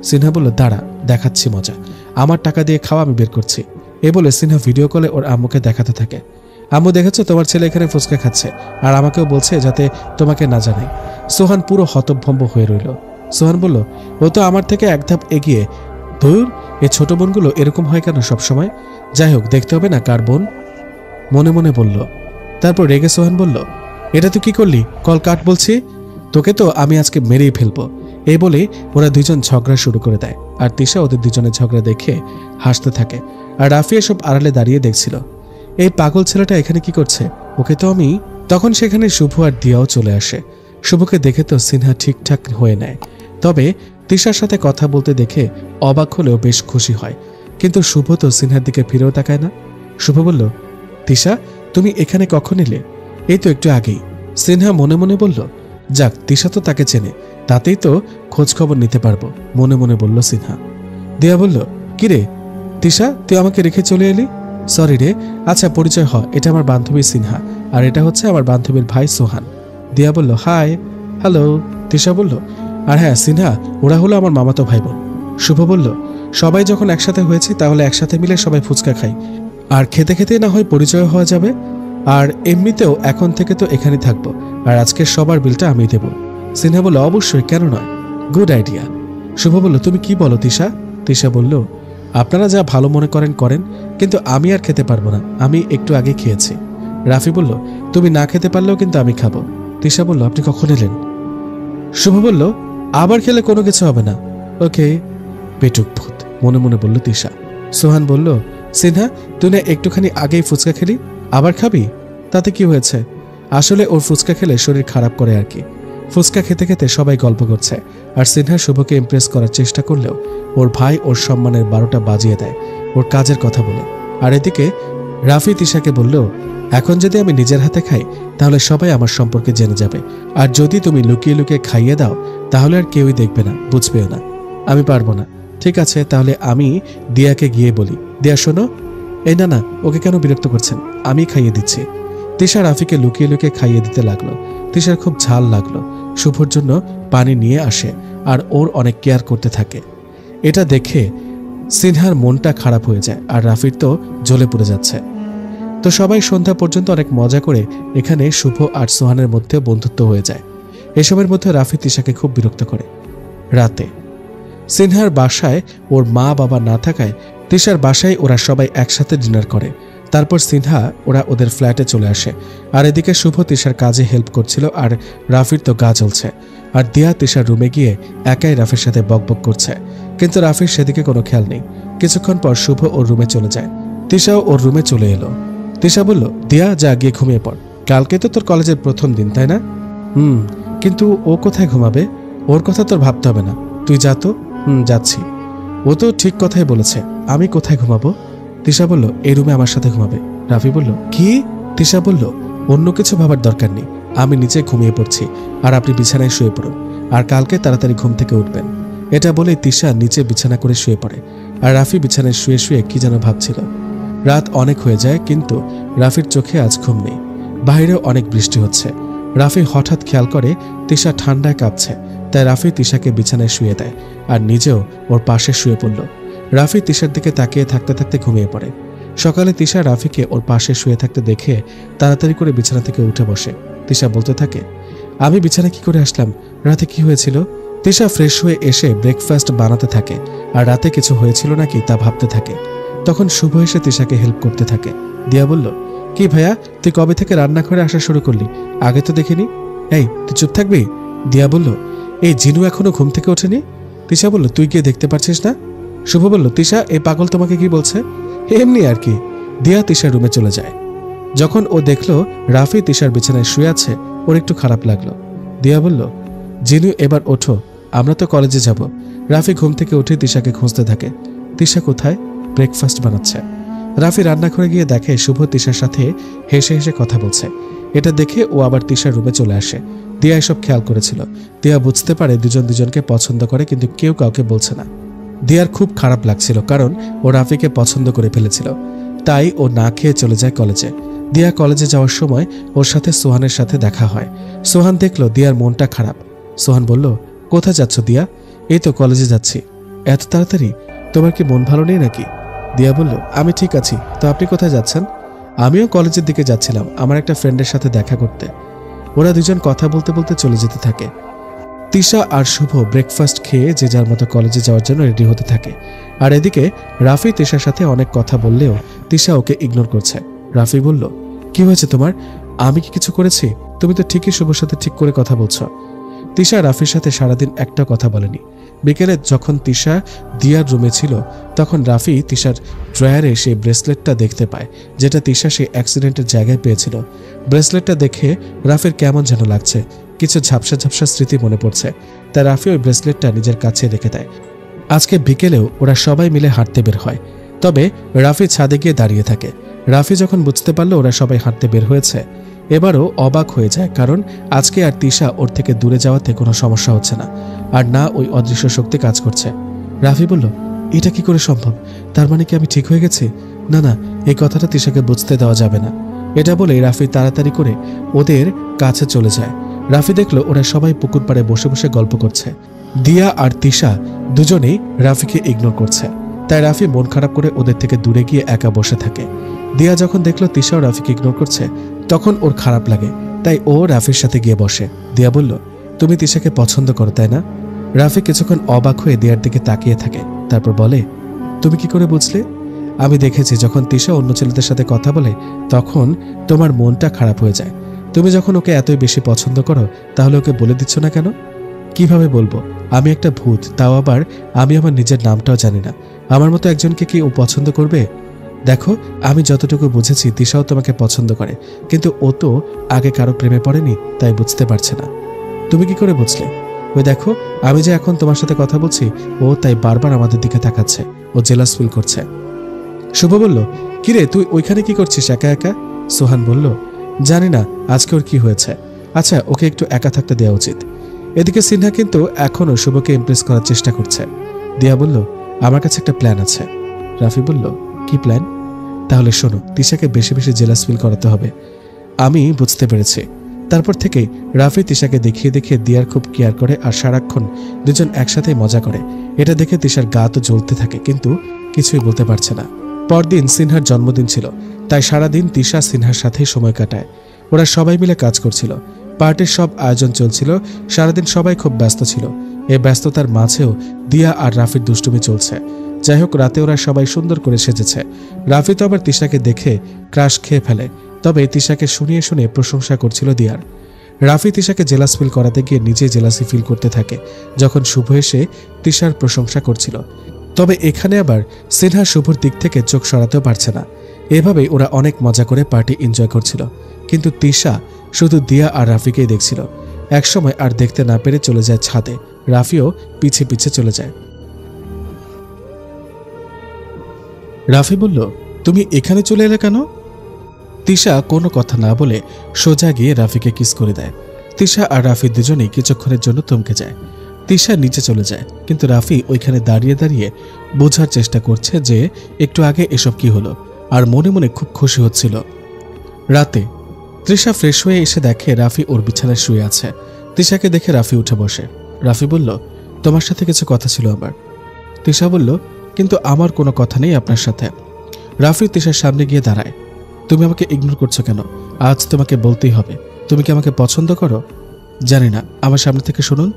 সিনহা বলল, দাঁড়া দেখাচ্ছি মজা, আমার টাকা দিয়ে খাওয়া, আমি বের করছি। এ বলে সিনহা ভিডিও কলে ওর আম্মুকে দেখাতে থাকে। আম্মু, দেখেছো তোমার ছেলে এখানে ফুচকা খাচ্ছে, আর আমাকেও বলছে যাতে তোমাকে না জানাই। সোহান পুরো হতভম্ব হয়ে রইল। সোহান বলল, ও তো আমার থেকে এক ধাপ এগিয়ে। ধুর, এই ছোট বোনগুলো এরকম হয় কেন সব সময়? যাই হোক, দেখতে হবে না কার বোন, মনে মনে বলল। তারপর রেগে সোহান বলল, এটা তুই কি করলি? কল কাট বলছি, তোকে তো আমি আজকে মেরেই ফেলবো। এই বলে ওরা দুজন ঝগড়া শুরু করে দেয়, আর তিশা ওদের দুজনের ঝগড়া দেখে হাসতে থাকে, আর রাফি এসব আড়ালে দাঁড়িয়ে দেখছিল। এই পাগল ছেলেটা এখানে কি করছে? ওকে তো আমি। তখন সেখানে শুভ আর দিয়াও চলে আসে। শুভকে দেখে তো সিনহা ঠিকঠাক হয়ে নেয়, তবে তিশার সাথে কথা বলতে দেখে অবাক হলেও বেশ খুশি হয়। কিন্তু শুভ তো সিনহার দিকে ফিরেও তাকায় না। শুভ বলল, তিশা তুমি এখানে কখন এলে? এই তো একটু আগেই। সিনহা মনে মনে বলল, যাক, তিশা তো তাকে চেনে, তাতেই তো খোঁজ খবর নিতে পারবো, মনে মনে বলল সিনহা। দিয়া বলল, কিরে তিশা, তুই আমাকে রেখে চলে এলি? সরি রে। আচ্ছা পরিচয় হ, এটা আমার বান্ধবী সিনহা, আর এটা হচ্ছে আমার বান্ধবীর ভাই সোহান। দিয়া বলল, হাই। হ্যালো। তিশা বলল, আর হ্যাঁ সিনহা, ওরা হলো আমার মামাতো ভাই বোন। শুভ বলল, সবাই যখন একসাথে হয়েছে তাহলে একসাথে মিলে সবাই ফুচকা খাই, আর খেতে খেতে না হয় পরিচয় হওয়া যাবে। আর এমনিতেও এখন থেকে তো এখানে থাকবো, আর আজকের সবার বিলটা আমি দেব। সিনহা বলল, অবশ্যই, কেন নয়, গুড আইডিয়া। শুভ বলল, তুমি কি বলো তিশা? তিশা বলল, আপনারা যা ভালো মনে করেন করেন, কিন্তু আমি আর খেতে পারবো না, আমি একটু আগে খেয়েছি। রাফি বলল, তুমি না খেতে পারলেও কিন্তু আমি খাবো। তিশা বলল, আপনি কখন এলেন? শুভ বলল, আবার খেলে কোনো কিছু হবে না। ওকে, পেটুক ভূত, মনে মনে বলল তিশা। সোহান বলল, সিনহা তুই না একটুখানি আগেই ফুচকা খেলি, আবার খাবি? তাতে কি হয়েছে? আসলে ওর ফুচকা খেলে শরীর খারাপ করে আর কি। ফুচকা খেতে খেতে সবাই গল্প করছে, আর সিনহা শুভকে ইমপ্রেস করার চেষ্টা করলেও ওর ভাই ওর সম্মানের 12টা বাজিয়ে দেয় ওর কাজের কথা বলে। আর এদিকে রাফি তিশাকে বলল, এখন যদি আমি নিজের হাতে খাই তাহলে সবাই আমার সম্পর্কে জেনে যাবে, আর যদি তুমি লুকিয়ে লুকিয়ে খাইয়ে দাও তাহলে আর কেউই দেখবে না, বুঝবেও না। আমি পারবো না। ঠিক আছে, তাহলে আমি দিয়াকে গিয়ে বলি। দিয়া শোনো। এই না না, ওকে কেন বিরক্ত করছেন, আমি খাইয়ে দিচ্ছি। তিশা রাফিকে লুকিয়ে লুকিয়ে খাইয়ে দিতে লাগলো। তিশার খুব ঝাল লাগলো। শুভর জন্য পানি নিয়ে আসে, আর ওর অনেক কেয়ার করতে থাকে। এটা দেখে সিনহার মনটা খারাপ হয়ে যায়, আর রাফির তো জ্বলে পড়ে যাচ্ছে। তো সবাই সন্ধ্যা পর্যন্ত অনেক মজা করে এখানে শুভ আর সোহানের মধ্যে বন্ধুত্ব হয়ে যায়। এসবের মধ্যে রাফি তিশাকে খুব বিরক্ত করে। রাতে সিনহার বাসায় ওর মা বাবা না থাকায় তিশার বাসায় ওরা সবাই একসাথে ডিনার করে। তারপর সিনহা ওরা ওদের ফ্ল্যাটে চলে আসে। আর এদিকে শুভ তিশার কাজে হেল্প করছিল, আর রাফির তো গা জ্বলছে। আর দিয়া তিশার রুমে গিয়ে একাই রাফির সাথে বকবক করছে, কিন্তু রাফির সেদিকে কোনো খেয়াল নেই। কিছুক্ষণ পর শুভ ওর রুমে চলে যায়। তিশাও ওর রুমে চলে এলো। তিশা বলল, দিয়া যা গিয়ে ঘুমিয়ে পড়, কালকে তো তোর কলেজের প্রথম দিন, তাই না? কিন্তু ও কোথায় ঘুমাবে? ওর কথা তোর ভাবতে হবে না, তুই যা তো। যাচ্ছি। ও তো ঠিক কথাই বলেছে, আমি কোথায় ঘুমাবো? তিশা বলল, এই রুমে আমার সাথে ঘুমাবে। রাফি বলল, কি? তিশা বলল, অন্য কিছু ভাবার দরকার নেই, আমি নিচে ঘুমিয়ে পড়ছি, আর আপনি বিছানায় শুয়ে পড়ুন, আর কালকে তাড়াতাড়ি ঘুম থেকে উঠবেন। এটা বলে তিশা নিচে বিছানা করে শুয়ে পড়ে, আর রাফি বিছানায় শুয়ে শুয়ে কি যেন ভাবছিল। রাত অনেক হয়ে যায়, কিন্তু রাফির চোখে আজ ঘুম নেই। বাইরেও অনেক বৃষ্টি হচ্ছে। রাফি হঠাৎ খেয়াল করে তিশা ঠান্ডায় কাঁপছে, তাই রাফি তিশাকে বিছানায় শুয়ে দেয়, আর নিজেও ওর পাশে শুয়ে পড়ল। রাফি তিশার দিকে তাকিয়ে থাকতে থাকতে ঘুমিয়ে পড়ে। সকালে তিশা রাফিকে ওর পাশে শুয়ে থাকতে দেখে তাড়াতাড়ি করে বিছানা থেকে উঠে বসে। তিশা বলতে থাকে, আমি বিছানা কি করে আসলাম? রাতে কি হয়েছিল? তিশা ফ্রেশ হয়ে এসে ব্রেকফাস্ট বানাতে থাকে, আর রাতে কিছু হয়েছিল নাকি তা ভাবতে থাকে। তখন শুভ এসে তিশাকে হেল্প করতে থাকে। দিয়া বলল, কি ভাইয়া, তুই কবে থেকে রান্নাঘরে আসা শুরু করলি? আগে তো দেখিনি। এই, তুই চুপ থাকবি? দিয়া বলল, এই জিনু এখনো ঘুম থেকে ওঠেনি। তিশা বলল, তুই গিয়ে দেখতে পারছিস না? শুভ বলল, তিশা, এই পাগল তোমাকে কি বলছে? এমনি আর কি। দিয়া তিশার রুমে চলে যায়। যখন ও দেখলো রাফি তিশার বিছানায় শুয়ে আছে, ওর একটু খারাপ লাগলো। দিয়া বলল, জিনু এবার ওঠো, আমরা তো কলেজে যাব। রাফি ঘুম থেকে উঠে তিশাকে খুঁজতে থাকে। তিশা কোথায়? ব্রেকফাস্ট বানাচ্ছে। রাফি রান্নাঘরে গিয়ে দেখে শুভ তিশার সাথে হেসে হেসে কথা বলছে। এটা দেখে ও আবার তিশার রুমে চলে আসে। দিয়া এসব খেয়াল করেছিল। দিয়া বুঝতে পারে দুজন দুজনকে পছন্দ করে, কিন্তু কেউ কাউকে বলছে না। দিয়ার খুব খারাপ লাগছিল, কারণ ও রাফিকে পছন্দ করে ফেলেছিল। তাই ও না খেয়ে চলে যায় কলেজে। দিয়া কলেজে যাওয়ার সময় ওর সাথে সোহানের সাথে দেখা হয়। সোহান দেখলো দিয়ার মনটা খারাপ। সোহান বলল, কোথায় যাচ্ছ দিয়া? এই তো কলেজে যাচ্ছি। এত তাড়াতাড়ি? তোমার কি মন ভালো নেই নাকি? দিয়া বলল, আমি ঠিক আছি, তো আপনি কোথায় যাচ্ছেন? আমিও কলেজের দিকে যাচ্ছিলাম, আমার একটা ফ্রেন্ডের সাথে দেখা করতে। ওরা দুজন কথা বলতে বলতে চলে যেতে থাকে। তিশা আর শুভ ব্রেকফাস্ট খেয়ে যে যার মতো কলেজে যাওয়ার জন্য রেডি হতে থাকে। আর এদিকে রাফি তিশার সাথে অনেক কথা বললেও তিশা ওকে ইগনোর করছে। রাফি বলল, কি হয়েছে তোমার? আমি কি কিছু করেছি? তুমি তো ঠিকই শুভর সাথে ঠিক করে কথা বলছো। তিশা রাফির সাথে সারাদিন একটা কথা বলেনি। বিকেলে যখন তিশা দিয়ার রুমে ছিল, তখন রাফি তিশার ড্রয়ারে সেই ব্রেসলেটটা দেখতে পায়, যেটা তিশা সেই অ্যাক্সিডেন্টের জায়গায় পেয়েছিল। ব্রেসলেটটা দেখে রাফির কেমন যেন লাগছে, কিছু ঝাপসা ঝাপসা স্মৃতি মনে পড়ছে। তাই রাফি ওই ব্রেসলেটটা নিজের কাছে রেখে দেয়। আজকে বিকেলেও ওরা সবাই মিলে হাঁটতে বের হয়, তবে রাফি ছাদে গিয়ে দাঁড়িয়ে থাকে। রাফি যখন বুঝতে পারলো ওরা সবাই হাঁটতে বের হয়েছে, এবারও অবাক হয়ে যায়, কারণ আজকে আর তিশা ওর থেকে দূরে যাওয়াতে কোনো সমস্যা হচ্ছে না, আর না ওই অদৃশ্য শক্তি কাজ করছে। রাফি বলল, এটা কি করে সম্ভব? তার মানে কি আমি ঠিক হয়ে গেছি? না না, এই কথাটা তিশাকে বুঝতে দেওয়া যাবে না। এটা বলে রাফি তাড়াতাড়ি করে ওদের কাছে চলে যায়। রাফি দেখলো ওরা সবাই পুকুর পাড়ে বসে বসে গল্প করছে। দিয়া আর তিশা দুজনেই রাফিকে ইগনোর করছে, তাই রাফি মন খারাপ করে ওদের থেকে দূরে গিয়ে একা বসে থাকে। দিয়া যখন দেখলো তিশাও রাফিকে ইগনোর করছে, তখন ওর খারাপ লাগে, তাই ও রাফির সাথে গিয়ে বসে। দিয়া বলল, তুমি তিশাকে পছন্দ করো তাই না? রাফি কিছুক্ষণ অবাক হয়ে দিয়ার দিকে তাকিয়ে থাকে, তারপর বলে, তুমি কি করে বুঝলে? আমি দেখেছি যখন তিশা অন্য ছেলেদের সাথে কথা বলে, তখন তোমার মনটা খারাপ হয়ে যায়। তুমি যখন ওকে এতই বেশি পছন্দ করো, তাহলে ওকে বলে দিচ্ছ না কেন? কিভাবে বলবো? আমি একটা ভূত, তাও আবার আমি আমার নিজের নামটাও জানি না। আমার মতো একজনকে কি ও পছন্দ করবে? দেখো, আমি যতটুকু বুঝেছি তিশাও তোমাকে পছন্দ করে, কিন্তু ও তো আগে কারো প্রেমে পড়েনি, তাই বুঝতে পারছে না। তুমি কি করে বুঝলে? ওই দেখো, আমি যে এখন তোমার সাথে কথা বলছি, ও তাই বারবার আমাদের দিকে তাকাচ্ছে, ও জেলাস ফিল করছে। শুভ বলল, কিরে তুই ওইখানে কি করছিস একা একা? সোহান বলল, জানি না আজকে ওর কি হয়েছে। আচ্ছা, ওকে একটু একা থাকতে দেওয়া উচিত। এদিকে সিনহা কিন্তু এখনও শুভকে ইমপ্রেস করার চেষ্টা করছে। দিয়া বলল, আমার কাছে একটা প্ল্যান আছে। রাফি বলল, কি প্ল্যান? তাহলে শোনো, তিশাকে বেশি বেশি জেলাস ফিল করাতে হবে। আমি বুঝতে পেরেছি। তারপর থেকে রাফি তিশাকে দেখিয়ে দেখিয়ে দিয়ার খুব কেয়ার করে, আর সারাক্ষণ দুজন একসাথে মজা করে। এটা দেখে তিশার গা তো জ্বলতে থাকে, কিন্তু কিছুই বলতে পারছে না। পরদিন সিনহার জন্মদিন ছিল, তাই সারাদিন তিশা সিনহার সাথেই সময় কাটায়। ওরা সবাই মিলে কাজ করছিল, পার্টির সব আয়োজন চলছিল। সারাদিন সবাই খুব ব্যস্ত ছিল। এই ব্যস্ততার মাঝেও দিয়া আর রাফির দুষ্টুমি চলছে। যাই হোক, রাতে ওরা সবাই সুন্দর করে সেজেছে। রাফি তো আবার তিশাকে দেখে ক্রাশ খেয়ে ফেলে, তবে তিশাকে শুনিয়ে শুনিয়ে প্রশংসা করছিল দিয়ার। রাফি তিশাকে জেলাস ফিল করাতে গিয়ে নিজে জেলাসি ফিল করতে থাকে যখন শুভ এসে তিশার প্রশংসা করছিল। তবে এখানে আবার সিনহা শুভর দিক থেকে চোখ সরাতেও পারছে না। এভাবেই ওরা অনেক মজা করে পার্টি এনজয় করছিল, কিন্তু তিশা শুধু দিয়া আর রাফিকেই দেখছিল। একসময় আর দেখতে না পেরে চলে যায় ছাদে। রাফিও পিছে পিছে চলে যায়। রাফি বলল, তুমি এখানে চলে এলে কেন? তিশা কোনো কথা না বলে সোজা গিয়ে রাফিকে কিস করে দেয়। তিশা আর রাফি দুজনেই কিছুক্ষণের জন্য থমকে যায়। তিশা নিচে চলে যায়, কিন্তু রাফি ওইখানে দাঁড়িয়ে দাঁড়িয়ে বোঝার চেষ্টা করছে যে একটু আগে এসব কি হলো, আর মনে মনে খুব খুশি হচ্ছিল। রাতে তৃষা ফ্রেশ হয়ে এসে দেখে রাফি ওর বিছানায় শুয়ে আছে। তিশাকে দেখে রাফি উঠে বসে। রাফি বলল, তোমার সাথে কিছু কথা ছিল আমার। তিশা বলল, কিন্তু আমার কোনো কথা নেই আপনার সাথে। রাফি তিশার সামনে গিয়ে দাঁড়ায়। তুমি আমাকে ইগনোর করছো কেন? আজ তোমাকে বলতেই হবে, তুমি কি আমাকে পছন্দ করো? জানি না, আমার সামনে থেকে শুনুন।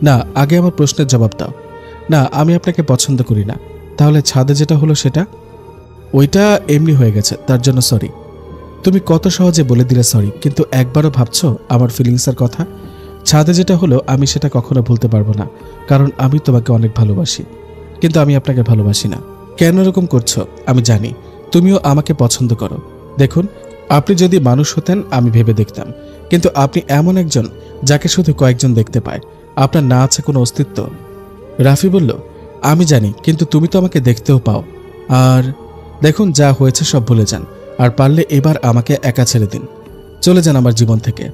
না, আগে আমার প্রশ্নের জবাব দাও। না, আমি আপনাকে পছন্দ করি না। তাহলে ছাদে যেটা হলো সেটা? ওইটা এমনি হয়ে গেছে, তার জন্য সরি। তুমি কত সহজে বলে দিলে সরি, কিন্তু একবারও ভাবছো আমার ফিলিংসের কথা? ছাদে যেটা হলো আমি সেটা কখনো ভুলতে পারবো না, কারণ আমি তোমাকে অনেক ভালোবাসি, কিন্তু আমি আপনাকে ভালোবাসি না। কেন এরকম করছো আমি জানি, তুমিও আমাকে পছন্দ করো। দেখুন, আপনি যদি মানুষ হতেন আমি ভেবে দেখতাম, কিন্তু আপনি এমন একজন যাকে শুধু কয়েকজন দেখতে পায়। আপনার না আছে কোনো অস্তিত্ব। রাফি বলল, আমি জানি, কিন্তু তুমি তো আমাকে দেখতেও পাও। আর দেখুন, যা হয়েছে সব ভুলে যান, আর পারলে এবার আমাকে একা ছেড়ে দিন। চলে যান আমার জীবন থেকে।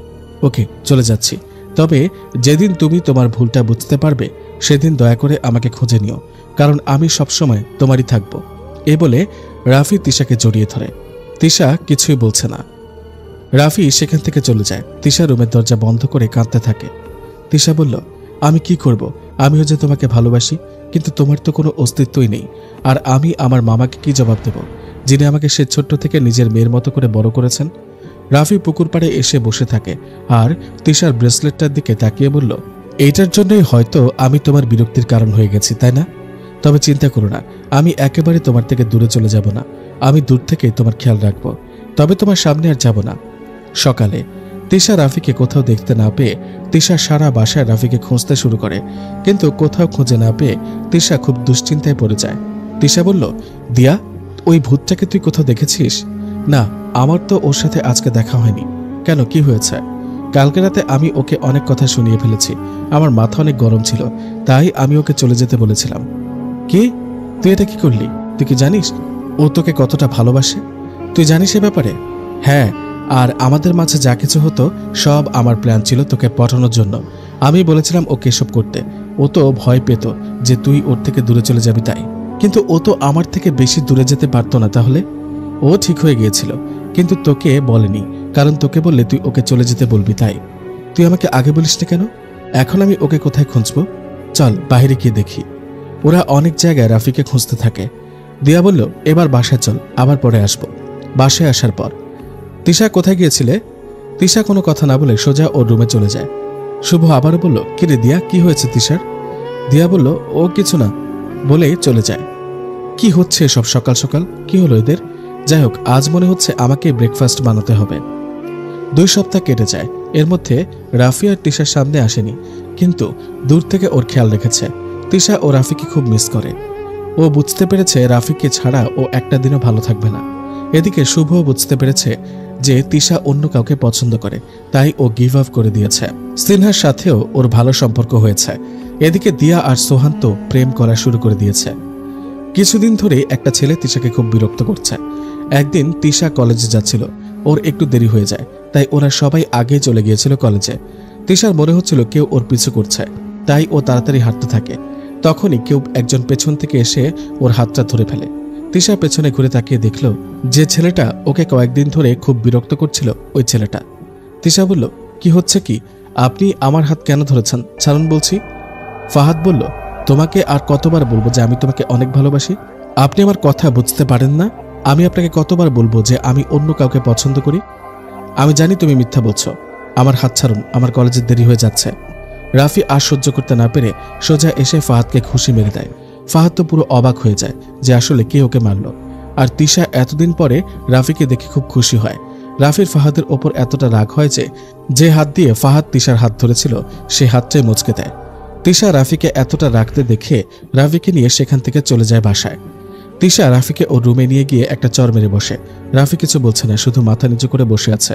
ওকে, চলে যাচ্ছি। তবে যেদিন তুমি তোমার ভুলটা বুঝতে পারবে সেদিন দয়া করে আমাকে খুঁজে নিও, কারণ আমি সবসময় তোমারই থাকবো। এ বলে রাফি তিশাকে জড়িয়ে ধরে। তিশা কিছুই বলছে না। রাফি সেখান থেকে চলে যায়। তিশা রুমের দরজা বন্ধ করে কাঁদতে থাকে। তিশা বলল, আমি কি করব? আমিও যে তোমাকে ভালোবাসি, কিন্তু তোমার তো কোনো অস্তিত্বই নেই। আর আমি আমার মামাকে কি জবাব দেব, যিনি আমাকে সে ছোট্ট থেকে নিজের মেয়ের মতো করে বড় করেছেন? রাফি পুকুর পাড়ে এসে বসে থাকে আর তিশার ব্রেসলেটটার দিকে তাকিয়ে বলল, এইটার জন্যই হয়তো আমি তোমার বিরক্তির কারণ হয়ে গেছি, তাই না? তবে চিন্তা করো না, আমি একেবারে তোমার থেকে দূরে চলে যাব না। আমি দূর থেকে তোমার খেয়াল রাখবো, তবে তোমার সামনে আর যাব না। সকালে তিশা রাফিকে কোথাও দেখতে না পেয়ে তিশা সারা বাসায় রাফিকে খুঁজতে শুরু করে, কিন্তু কোথাও খুঁজে না পেয়ে তিশা খুব দুশ্চিন্তায় পড়ে যায়। তিশা বলল, দিয়া, ওই ভূতটাকে তুই কোথাও দেখেছিস? না, আমার তো ওর সাথে আজকে দেখা হয়নি। কেন, কি হয়েছে? কালকে রাতে আমি ওকে অনেক কথা শুনিয়ে ফেলেছি। আমার মাথা অনেক গরম ছিল, তাই আমি ওকে চলে যেতে বলেছিলাম। কি? তুই এটা কি করলি? তুই কি জানিস ও তোকে কতটা ভালোবাসে? তুই জানিস এ ব্যাপারে? হ্যাঁ, আর আমাদের মাঝে যা কিছু হতো সব আমার প্ল্যান ছিল তোকে পটানোর জন্য। আমি বলেছিলাম ওকে এসব করতে। ও তো ভয় পেত যে তুই ওর থেকে দূরে চলে যাবি, তাই। কিন্তু ও তো আমার থেকে বেশি দূরে যেতে পারতো না। তাহলে ও ঠিক হয়ে গিয়েছিল, কিন্তু তোকে বলেনি, কারণ তোকে বললে তুই ওকে চলে যেতে বলবি, তাই। তুই আমাকে আগে বলিস না কেন? এখন আমি ওকে কোথায় খুঁজবো? চল বাইরে গিয়ে দেখি। ওরা অনেক জায়গায় রাফিকে খুঁজতে থাকে। দিয়া বলল, এবার বাসায় চল, আবার পরে আসবো। বাসায় আসার পর, তিশা কোথায় গিয়েছিলে? তিশা কোনো কথা না বলে সোজা ওর রুমে চলে যায়। শুভ আবারও বলল, কিরে দিয়া, কি হয়েছে তিশার? দিয়া বলল, ও কিছু না, বলে চলে যায়। কি হচ্ছে সব সকাল সকাল? কি হলো এদের? যাই হোক, আজ মনে হচ্ছে আমাকে ব্রেকফাস্ট বানাতে হবে। 2 সপ্তাহ কেটে যায়। এর মধ্যে রাফি আর তিশার সামনে আসেনি, কিন্তু দূর থেকে ওর খেয়াল রেখেছে। তিশা ও রাফিকে খুব মিস করে। ও বুঝতে পেরেছে রাফিকে ছাড়া ও একটা দিনও ভালো থাকবে না। এদিকে শুভ বুঝতে পেরেছে যে তিশা অন্য কাউকে পছন্দ করে, তাই ও গিভ আপ করে দিয়েছে। সিনহার সাথেও ওর ভালো সম্পর্ক হয়েছে। এদিকে দিয়া আর সোহান তো প্রেম করা শুরু করে দিয়েছে। কিছুদিন ধরে একটা ছেলে তিশাকে খুব বিরক্ত করছে। একদিন তিশা কলেজে যাচ্ছিল, ওর একটু দেরি হয়ে যায়, তাই ওরা সবাই আগে চলে গিয়েছিল কলেজে। তিশার মনে হচ্ছিল কেউ ওর পিছু করছে, তাই ও তাড়াতাড়ি হাঁটতে থাকে। তখনই কেউ একজন পেছন থেকে এসে ওর হাতটা ধরে ফেলে। তিশা পেছনে ঘুরে তাকিয়ে দেখল যে ছেলেটা ওকে কয়েকদিন ধরে খুব বিরক্ত করছিল ওই ছেলেটা। তিশা বলল, কি হচ্ছে কি? আপনি আমার হাত কেন ধরেছেন? ছাড়ুন বলছি। ফাহাদ বলল, তোমাকে আর কতবার বলবো যে আমি তোমাকে অনেক ভালোবাসি? আপনি আমার কথা বুঝতে পারেন না? আমি আপনাকে কতবার বলবো যে আমি অন্য কাউকে পছন্দ করি? আমি জানি তুমি মিথ্যা বলছো। আমার হাত ছাড়ুন, আমার কলেজের দেরি হয়ে যাচ্ছে। রাফি আর সহ্য করতে না পেরে সোজা এসে ফাহাদকে ঘুষি মেরে দেয়। ফাহাদ তো পুরো অবাক হয়ে যায় যে আসলে কে ওকে মারল। আর তিশা এতদিন পরে রাফিকে দেখে খুব খুশি হয়। রাফির ফাহাদের ওপর এতটা রাগ হয় যে হাত দিয়ে ফাহাদ তিশার হাত ধরেছিল সে হাতটাই মুচকে দেয়। তিশা রাফিকে এতটা রাখতে দেখে রাফিকে নিয়ে সেখান থেকে চলে যায় বাসায়। তিশা রাফিকে ওর রুমে নিয়ে গিয়ে একটা চর মেরে বসে। রাফি কিছু বলছে না, শুধু মাথা নিচু করে বসে আছে।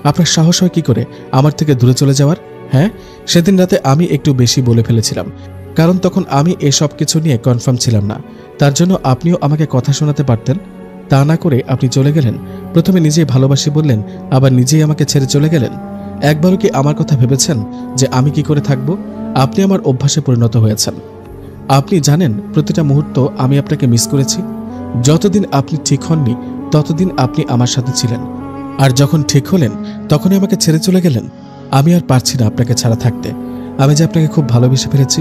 আপনার সাহস হয় কি করে আমার থেকে দূরে চলে যাওয়ার? হ্যাঁ, সেদিন রাতে আমি একটু বেশি বলে ফেলেছিলাম, কারণ তখন আমি এসব কিছু নিয়ে কনফার্ম ছিলাম না। তার জন্য আপনিও আমাকে কথা শোনাতে পারতেন। তা না করে আপনি চলে গেলেন। প্রথমে নিজেই ভালোবাসি বললেন, আবার নিজেই আমাকে ছেড়ে চলে গেলেন। একবারও কি আমার কথা ভেবেছেন যে আমি কি করে থাকব? আপনি আমার অভ্যাসে পরিণত হয়েছেন। আপনি জানেন প্রতিটা মুহূর্ত আমি আপনাকে মিস করেছি। যতদিন আপনি ঠিক হননি ততদিন আপনি আমার সাথে ছিলেন, আর যখন ঠিক হলেন তখনই আমাকে ছেড়ে চলে গেলেন। আমি আর পারছি না আপনাকে ছাড়া থাকতে। আমি যে আপনাকে খুব ভালোবেসে ফেলেছি।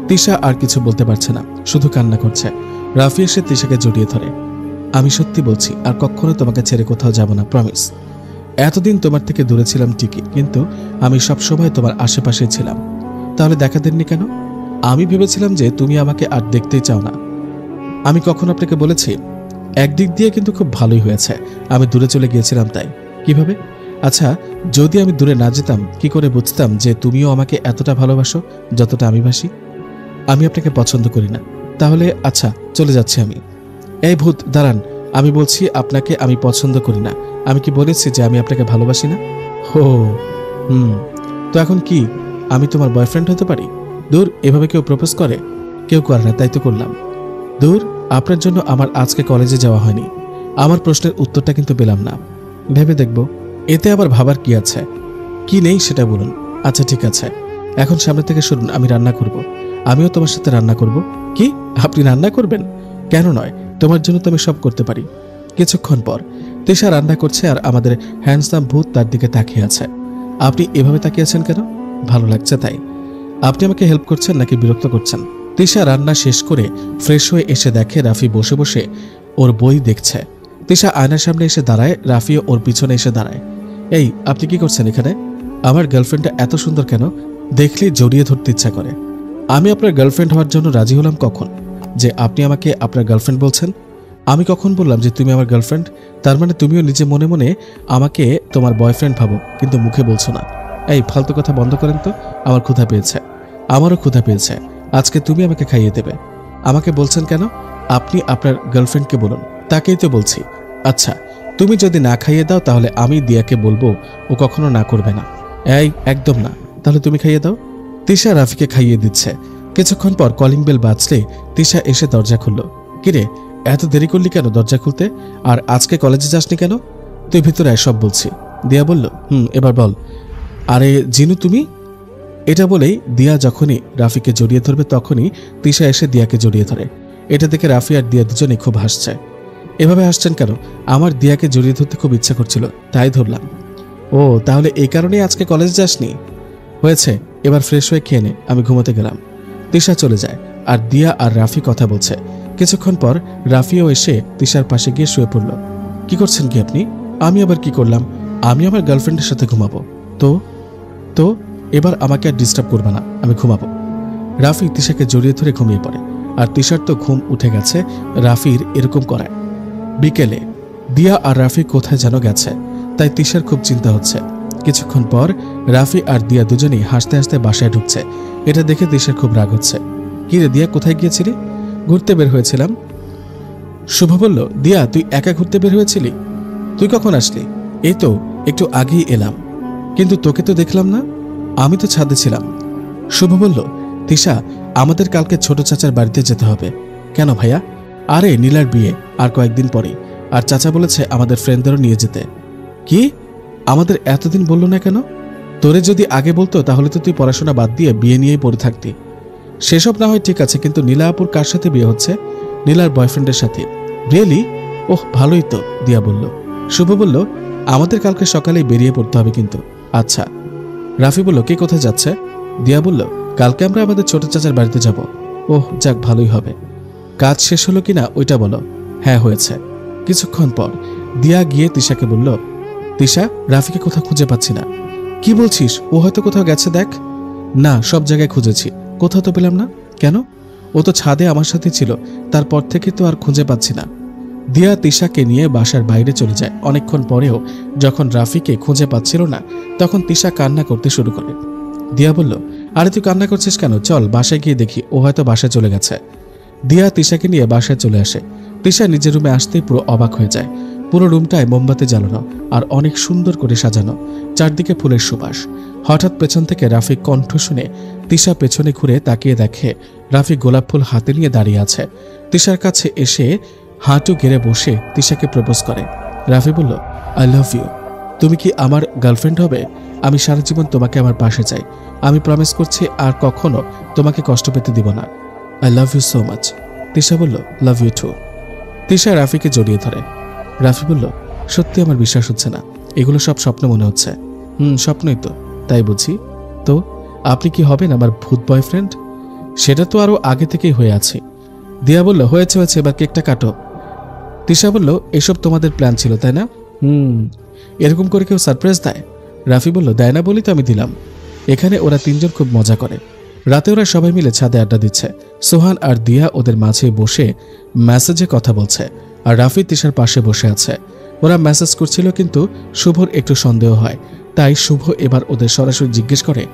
তিশা আর কিছু বলতে পারছে না, শুধু কান্না করছে। রাফি এসে তিশাকে জড়িয়ে ধরে। আমি সত্যি বলছি, আর কখনো তোমাকে ছেড়ে কোথাও যাব না, প্রমিস। এতদিন তোমার থেকে দূরে ছিলাম ঠিকই, কিন্তু আমি সবসময় তোমার আশেপাশে ছিলাম। তাহলে দেখা দেননি কেন? আমি ভেবেছিলাম যে তুমি আমাকে আর দেখতেই চাও না। আমি কখন আপনাকে বলেছি? একদিক দিয়ে কিন্তু খুব ভালোই হয়েছে, আমি দূরে চলে গিয়েছিলাম। তাই কিভাবে? আচ্ছা, যদি আমি দূরে না যেতাম কি করে বুঝতাম যে তুমিও আমাকে এতটা ভালোবাসো যতটা আমি বাসি? আমি আপনাকে পছন্দ করি না। তাহলে আচ্ছা, চলে যাচ্ছি আমি। এই ভূত, দাঁড়ান। আমি বলছি আপনাকে আমি পছন্দ করি না। আমি কি বলেছি যে আমি আপনাকে ভালোবাসি না? হো, তো এখন কি আমি তোমার বয়ফ্রেন্ড হতে পারি? দূর, এভাবে কেউ প্রপোজ করে? কেউ করে না, তাই তো করলাম। দূর, আপনার জন্য আমার আজকে কলেজে যাওয়া হয়নি। আমার প্রশ্নের উত্তরটা কিন্তু পেলাম না। ভেবে দেখব। এতে আবার ভাবার কি আছে? কি নেই সেটা বলুন। আচ্ছা ঠিক আছে, এখন সামনে থেকে শুনুন, আমি রান্না করব। আমিও তোমার সাথে রান্না করব। কি, আপনি রান্না করবেন? কেন নয়, তোমার জন্য তো আমি সব করতে পারি। কিছুক্ষণ পর তিশা রান্না করছে আর আমাদের হ্যান্ডসাম ভূত তার দিকে তাকিয়ে আছে। আপনি এভাবে তাকিয়েছেন কেন? ভালো লাগছে তাই? আপনি আমাকে হেল্প করছেন নাকি বিরক্ত করছেন? তিশা রান্না শেষ করে ফ্রেশ হয়ে এসে দেখে রাফি বসে বসে ওর বই দেখছে। তিশা আয়নার সামনে এসে দাঁড়ায়, রাফিও ওর পিছনে এসে দাঁড়ায়। এই, আপনি কি করছেন এখানে? আমার গার্লফ্রেন্ডটা এত সুন্দর কেন? দেখলেই জড়িয়ে ধরতে ইচ্ছা করে। আমি আপনার গার্লফ্রেন্ড হওয়ার জন্য রাজি হলাম কখন যে আপনি আমাকে আপনার গার্লফ্রেন্ড বলছেন? আমি কখন বললাম যে তুমি আমার গার্লফ্রেন্ড? তার মানে তুমিও নিজে মনে মনে আমাকে তোমার বয়ফ্রেন্ড ভাবো, কিন্তু মুখে বলছো না। এই ফালতু কথা বন্ধ করেন তো। আমার ক্ষুধা পেয়েছে। আমারও ক্ষুধা পেয়েছে। আজকে তুমি আমাকে খাইয়ে দেবে। আমাকে বলছেন কেন? আপনি আপনার গার্লফ্রেন্ডকে বলুন। তাকেই তো বলছি। আচ্ছা, তুমি যদি না খাইয়ে দাও তাহলে আমি দিয়াকে বলবো, ও কখনো না করবে না। এই, একদম না। তাহলে তুমি খাইয়ে দাও। তিশা রাফিকে খাইয়ে দিচ্ছে। কিছুক্ষণ পর কলিং বেল বাজলে তিশা এসে দরজা খুলল। কিরে, এত দেরি করলি কেন দরজা খুলতে? আর আজকে কলেজে যাসনি কেন? তুই ভিতরে আয়, সব বলছি। দিয়া বলল, এবার বল। আরে জিনু, তুমি? এটা বলেই দিয়া যখনই রাফিকে জড়িয়ে ধরবে তখনই তিশা এসে দিয়াকে জড়িয়ে ধরে। এটা দেখে রাফি আর দিয়া দুজনেই খুব হাসছে। এভাবে হাসছেন কেন? আমার দিয়াকে জড়িয়ে ধরতে খুব ইচ্ছা করছিল, তাই ধরলাম। ও, তাহলে এই কারণেই আজকে কলেজে যাসনি? হয়েছে, এবার ফ্রেশ হয়ে খেয়ে নে, আমি ঘুমোতে গেলাম। তিশা চলে যায় আর দিয়া আর রাফি কথা বলছে। কিছুক্ষণ পর রাফিও এসে তিশার পাশে গিয়ে শুয়ে পড়ল। কি করছেন কি আপনি? আমি আবার কি করলাম? আমি আমার গার্লফ্রেন্ডের সাথে ঘুমাবো। তো তো এবার আমাকে আর ডিস্টার্ব করবে না, আমি ঘুমাবো। রাফি তিশাকে জড়িয়ে ধরে ঘুমিয়ে পড়ে। আর তিশার তো ঘুম উঠে গেছে রাফির এরকম করায়। বিকেলে দিয়া আর রাফি কোথায় যেন গেছে, তাই তিশার খুব চিন্তা হচ্ছে। কিছুক্ষণ পর রাফি আর দিয়া দুজনেই হাসতে হাসতে বাসায় ঢুকছে। এটা দেখে তিশার খুব রাগ হচ্ছে। কি রে দিয়া, কোথায় গিয়েছিলি? ঘুরতে বের হয়েছিলাম। শুভ বলল, দিয়া তুই একা ঘুরতে বের হয়েছিলি? তুই কখন আসলি? এই তো একটু আগেই এলাম। কিন্তু তোকে তো দেখলাম না। আমি তো ছাদে ছিলাম। শুভ বলল, তিশা, আমাদের কালকে ছোট চাচার বাড়িতে যেতে হবে। কেন ভাইয়া? আরে নীলার বিয়ে আর কয়েকদিন পরে, আর চাচা বলেছে আমাদের ফ্রেন্ডদেরও নিয়ে যেতে। কি, আমাদের এতদিন বললো না কেন? তোরে যদি আগে বলতো তাহলে তো তুই পড়াশোনা বাদ দিয়ে বিয়ে নিয়েই পড়ে থাকতি। সেসব না হয় ঠিক আছে, কিন্তু নীলা আপুর কার সাথে বিয়ে হচ্ছে? নীলার বয়ফ্রেন্ডের সাথে। রিয়েলি? ওহ, ভালোই তো, দিয়া বলল। শুভ বলল, আমাদের কালকে সকালেই বেরিয়ে পড়তে হবে কিন্তু। আচ্ছা। রাফি বলল, কে কোথায় যাচ্ছে? দিয়া বলল, কালকে আমরা আমাদের ছোট চাচার বাড়িতে যাব। ওহ, যাক, ভালোই হবে। কাজ শেষ হলো কিনা ওইটা বলো। হ্যাঁ, হয়েছে। কিছুক্ষণ পর দিয়া গিয়ে তিশাকে বলল, তিশা, রাফিকে কোথাও খুঁজে পাচ্ছি না। কি বলছিস? ও হয়তো কোথাও গেছে, দেখ। না, সব জায়গায় খুঁজেছি, কোথাও তো পেলাম না। কেন? ও তো ছাদে আমার সাথে ছিল, তারপর থেকে তো আর খুঁজে পাচ্ছি না। দিয়া তিশাকে নিয়ে বাসার বাইরে চলে যায়। অনেকক্ষণ পরেও যখন রাফিকে খুঁজে পাচ্ছিল না, তখন তিশা কান্না করতে শুরু করে। দিয়া বলল, আরে তুই কান্না করছিস কেন? চল বাসায় গিয়ে দেখি, ও হয়তো বাসায় চলে গেছে। দিয়া তিশাকে নিয়ে বাসায় চলে আসে। তিশা নিজের রুমে আসতেই পুরো অবাক হয়ে যায়। পুরো রুমটায় মোমবাতি জ্বালানো আর অনেক সুন্দর করে সাজানো, চারদিকে ফুলের সুবাস। হঠাৎ পেছন থেকে রাফি কণ্ঠ শুনে তিশা পেছনে ঘুরে তাকিয়ে দেখে রাফি গোলাপ ফুল হাতে নিয়ে দাঁড়িয়ে আছে। তিশার কাছে এসে হাঁটু গেড়ে বসে তিশাকে প্রপোজ করে। রাফি বলল, আই লাভ ইউ। তুমি কি আমার গার্লফ্রেন্ড হবে? আমি সারা জীবন তোমাকে আমার পাশে চাই। আমি প্রমিস করছি আর কখনো তোমাকে কষ্ট পেতে দিব না। I love you so much. Tisha বলল, লাভ ইউ টু। তিশা রাফিকে জড়িয়ে ধরে। রাফি বলল, সত্যি আমার বিশ্বাস হচ্ছে না, এগুলো সব স্বপ্ন মনে হচ্ছে। স্বপ্নই তো, তাই বুঝি। তো আপনি কি হবেন আমার ভূত বয়ফ্রেন্ড? সেটা তো আরো আগে থেকেই হয়ে আছে। দিয়া বলল, হয়েছে হয়েছে, এবার কেকটা কাটো। তিশা বলল, এসব তোমাদের প্ল্যান ছিল তাই না? এরকম করে কেউ সারপ্রাইজ দেয়? রাফি বলল, দেয় না বলি তো আমি দিলাম। এখানে ওরা তিনজন খুব মজা করে। রাতে ওরা সবাই মিলে ছাদে আড্ডা দিচ্ছে। সোহান আর দিয়া ওদের মাঝে বসে মেসেজে কথা বলছে, আর রাফি তিশার পাশে বসে আছে। ওরা মেসেজ করছিল, কিন্তু শুভর একটু সন্দেহ হয়। তাই শুভ এবার ওদের সরাসরি জিজ্ঞেস করে,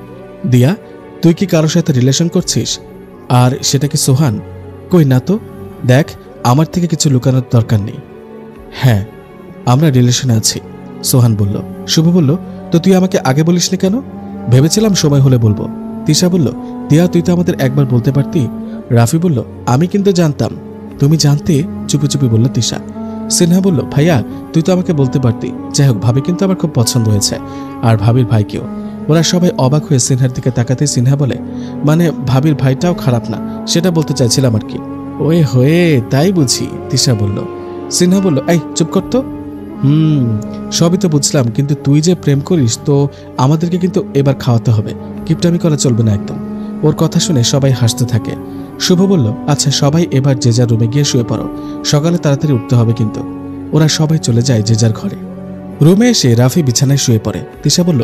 দিয়া তুই কি কারোর সাথে রিলেশন করছিস? আর সেটা কি সোহান? কই না তো, দেখ আমার থেকে কিছু লুকানোর দরকার নেই। হ্যাঁ আমরা রিলেশনে আছি, সোহান বলল। শুভ বলল, তো তুই আমাকে আগে বলিসনি কেন? ভেবেছিলাম সময় হলে বলবো। তিশা বলল, দিয়া তুই তো আমাদের একবার বলতে পারতি। রাফি বলল, আমি কিন্তু জানতাম। তুমি জানতে? চুপি চুপি বলল তিশা। সিনহা বলল, ভাইয়া তুই তো আমাকে বলতে পারতি। যাই হোক, ভাবি কিন্তু আমার খুব পছন্দ হয়েছে, আর ভাবির ভাইকেও। ওরা সবাই অবাক হয়ে সিনহার দিকে তাকাতে সিনহা বলে, মানে ভাবির ভাইটাও খারাপ না, সেটা বলতে চাইছিলাম আর কি। ওয়ে হয়ে তাই বুঝি, তিশা বলল। সিনহা বলল, এই চুপ করতো। সবই তো বুঝলাম, কিন্তু তুই যে প্রেম করিস, তো আমাদেরকে কিন্তু এবার খাওয়াতে হবে। কিপটামি করা চলবে না একদম। ওর কথা শুনে সবাই হাসতে থাকে। শুভ বলল, আচ্ছা সবাই এবার যে যার রুমে গিয়ে শুয়ে পড়ো, সকালে তাড়াতাড়ি উঠতে হবে কিন্তু। ওরা সবাই চলে যায় যে যার ঘরে। রুমে এসে রাফি বিছানায় শুয়ে পড়ে। তিশা বলল,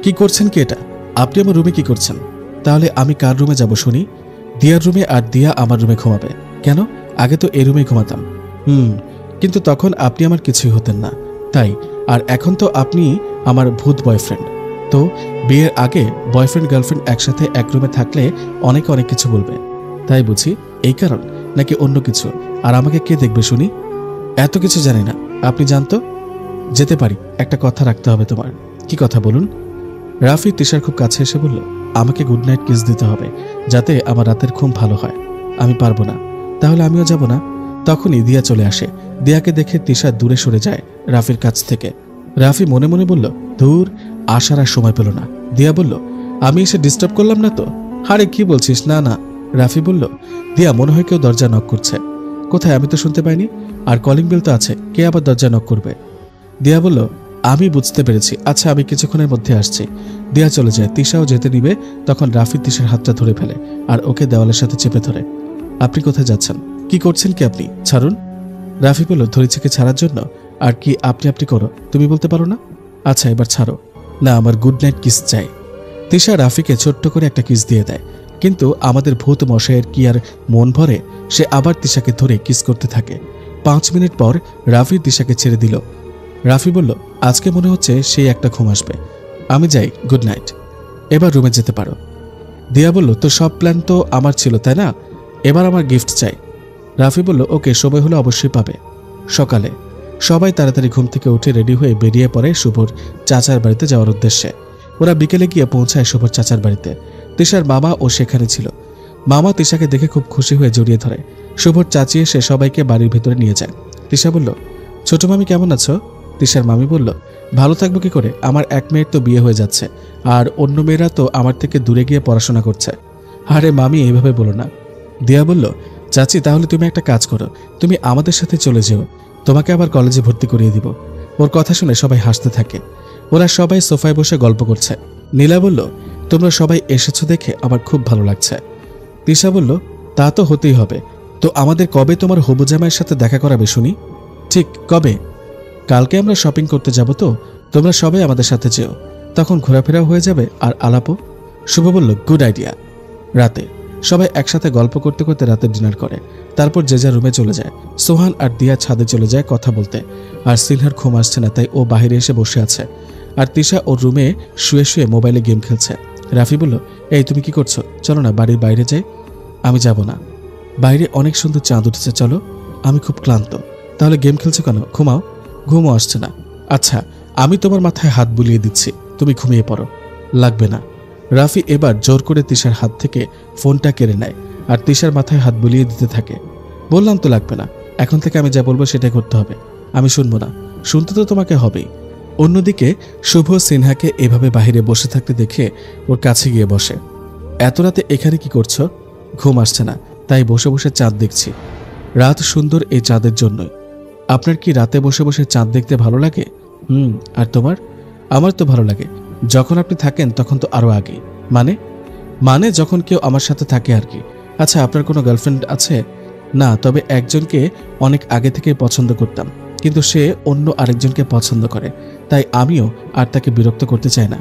কি করছেন কি এটা? আপনি আমার রুমে কি করছেন? তাহলে আমি কার রুমে যাব শুনি? দিয়ার রুমে, আর দিয়া আমার রুমে ঘুমাবে। কেন? আগে তো এই রুমে ঘুমাতাম। কিন্তু তখন আপনি আমার কিছুই হতেন না, তাই। আর এখন তো আপনি আমার ভূত বয়ফ্রেন্ড। তো বিয়ের আগে বয়ফ্রেন্ড গার্লফ্রেন্ড একসাথে এক রুমে থাকলে অনেকে অনেক কিছু বলবে, তাই বুঝি এই কারণ, নাকি অন্য কিছু? আর আমাকে কে দেখবে শুনি? এত কিছু জানি না, আপনি জানতো। যেতে পারি, একটা কথা রাখতে হবে তোমার। কি কথা বলুন? রাফি তিশার খুব কাছে এসে বলল, আমাকে গুড নাইট কিস দিতে হবে, যাতে আমার রাতের ঘুম ভালো হয়। আমি পারবো না। তাহলে আমিও যাব না। তখনই দিয়া চলে আসে। দিয়াকে দেখে তিশা দূরে সরে যায় রাফির কাছ থেকে। রাফি মনে মনে বলল, দূর, আসার আর সময় পেল না। দিয়া বলল, আমি এসে ডিস্টার্ব করলাম না তো? আরে কি বলছিস? না না। রাফি বলল, দিয়া মনে হয় কেউ দরজা নক করছে। কোথায়? আমি তো শুনতে পাইনি। আর কলিং বেল তো আছে, কে আবার দরজা নক করবে? দিয়া বলল, আমি বুঝতে পেরেছি, আচ্ছা আমি কিছুক্ষণের মধ্যে আসছি। দিয়া চলে যায়। তিশাও যেতে নিবে, তখন রাফি তিশার হাতটা ধরে ফেলে আর ওকে দেওয়ালের সাথে চেপে ধরে। আপনি কোথায় যাচ্ছেন? কি করছেন কি আপনি? ছাড়ুন। রাফি বলল, ধরেছে ছাড়ার জন্য? আর কি আপনি করো, তুমি বলতে পারো না? আচ্ছা এবার ছাড়ো। না, আমার গুড নাইট কিস চাই। তিশা রাফিকে ছোট্ট করে একটা কিস দিয়ে দেয়, কিন্তু আমাদের ভূত মশাইয়ের কি আর মন ভরে? সে আবার তিশাকে ধরে কিস করতে থাকে। 5 মিনিট পর রাফি তিশাকে ছেড়ে দিল। রাফি বলল, আজকে মনে হচ্ছে সেই একটা ঘুম আসবে। আমি যাই, গুড নাইট। এবার রুমে যেতে পারো। দিয়া বলল, তো সব প্ল্যান তো আমার ছিল তাই না? এবার আমার গিফট চাই। রাফি বলল, ওকে, সময় হলে অবশ্যই পাবে। সকালে সবাই তাড়াতাড়ি ঘুম থেকে উঠে রেডি হয়ে বেরিয়ে পড়ে শুভর চাচার বাড়িতে যাওয়ার উদ্দেশ্যে। ওরা বিকেলে গিয়ে পৌঁছায় শুভর চাচার বাড়িতে। তিশার মামা ও সেখানে ছিল। মামা তিশাকে দেখে খুব খুশি হয়ে জড়িয়ে ধরে। শুভর চাচি এসে সবাইকে বাড়ির ভিতরে নিয়ে যায়। তিশা বলল, ছোট মামি কেমন আছো? তিশার মামি বলল, ভালো থাকবো কি করে, আমার এক মেয়ের তো বিয়ে হয়ে যাচ্ছে, আর অন্য মেয়েরা তো আমার থেকে দূরে গিয়ে পড়াশোনা করছে। আরে মামি এইভাবে বলো না। দিয়া বলল, চাচি তাহলে তুমি একটা কাজ করো, তুমি আমাদের সাথে চলে যেও, তোমাকে আবার কলেজে ভর্তি করিয়ে দিব। ওর কথা শুনে সবাই হাসতে থাকে। ওরা সবাই সোফায় বসে গল্প করছে। নীলা বলল, তোমরা সবাই এসেছো দেখে আমার খুব ভালো লাগছে। তিশা বলল, তা তো হতেই হবে। তো আমাদের কবে তোমার হবু জামাইয়ের সাথে দেখা করাবে শুনি? ঠিক কবে? কালকে আমরা শপিং করতে যাব, তো তোমরা সবাই আমাদের সাথে যেও, তখন ঘোরাফেরাও হয়ে যাবে আর আলাপও। শুভ বলল, গুড আইডিয়া। রাতে সবাই একসাথে গল্প করতে করতে রাতে ডিনার করে। তারপর যে যার রুমে চলে যায়। সোহান আর দিয়া ছাদে চলে যায় কথা বলতে। আর সিনহার ঘুম আসছে না, তাই ও বাইরে এসে বসে আছে। আর তিশা ওর রুমে শুয়ে শুয়ে মোবাইলে গেম খেলছে। রাফি বলল, এই তুমি কি করছো? চলো না বাড়ির বাইরে যাই। আমি যাব না, বাইরে অনেক সুন্দর চাঁদ উঠেছে, চলো। আমি খুব ক্লান্ত। তাহলে গেম খেলছো কেন? ঘুমাও। ঘুমও আসছে না। আচ্ছা, আমি তোমার মাথায় হাত বুলিয়ে দিচ্ছি, তুমি ঘুমিয়ে পড়ো। লাগবে না। রাফি এবার জোর করে তিশার হাত থেকে ফোনটা কেড়ে নেয় আর তিশার মাথায় হাত বুলিয়ে দিতে থাকে। বললাম তো লাগবে না, এখন থেকে আমি যা বলবো সেটাই করতে হবে। আমি শুনবো না। শুনতে তো তোমাকে হবেই। অন্যদিকে শুভ সিনহাকে এভাবে বাহিরে বসে থাকতে দেখে ওর কাছে গিয়ে বসে। এত রাতে এখানে কি করছো? ঘুম আসছে না, তাই বসে বসে চাঁদ দেখছি। রাত সুন্দর এই চাঁদের জন্যই। আপনার কি রাতে বসে বসে চাঁদ দেখতে ভালো লাগে? আর তোমার? আমার তো ভালো লাগে। যখন আপনি থাকেন তখন তো আরো আগে। মানে যখন কেউ আমার সাথে থাকে আর কি। আচ্ছা, আপনার কোনো গার্লফ্রেন্ড আছে? না, তবে একজনকে অনেক আগে থেকে পছন্দ করতাম, কিন্তু সে অন্য আরেকজনকে পছন্দ করে, তাই আমিও আর তাকে বিরক্ত করতে চাই না।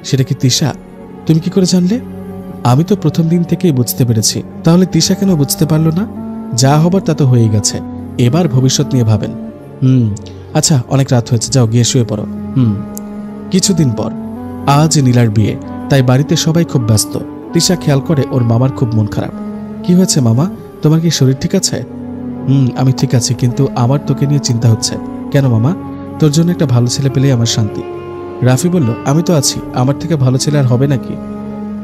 সেটা কি তিশা? তুমি কি করে জানলে? আমি তো প্রথম দিন থেকেই বুঝতে পেরেছি। তাহলে তিশা কেন বুঝতে পারলো না? যা হবার তা তো হয়ে গেছে, এবার ভবিষ্যৎ নিয়ে ভাবেন। আচ্ছা, অনেক রাত হয়েছে, যাও গিয়ে শুয়ে পড়ো। কিছুদিন পর আজ নীলার বিয়ে, তাই বাড়িতে সবাই খুব ব্যস্ত। তিশা খেয়াল করে ওর মামার খুব মন খারাপ। কি হয়েছে মামা, তোমার কি শরীর ঠিক আছে? আমি ঠিক আছি, কিন্তু আমার তোকে নিয়ে চিন্তা হচ্ছে। কেন মামা? তোর জন্য একটা ভালো ছেলে পেলেই আমার শান্তি। রাফি বলল, আমি তো আছি, আমার থেকে ভালো ছেলে আর হবে নাকি?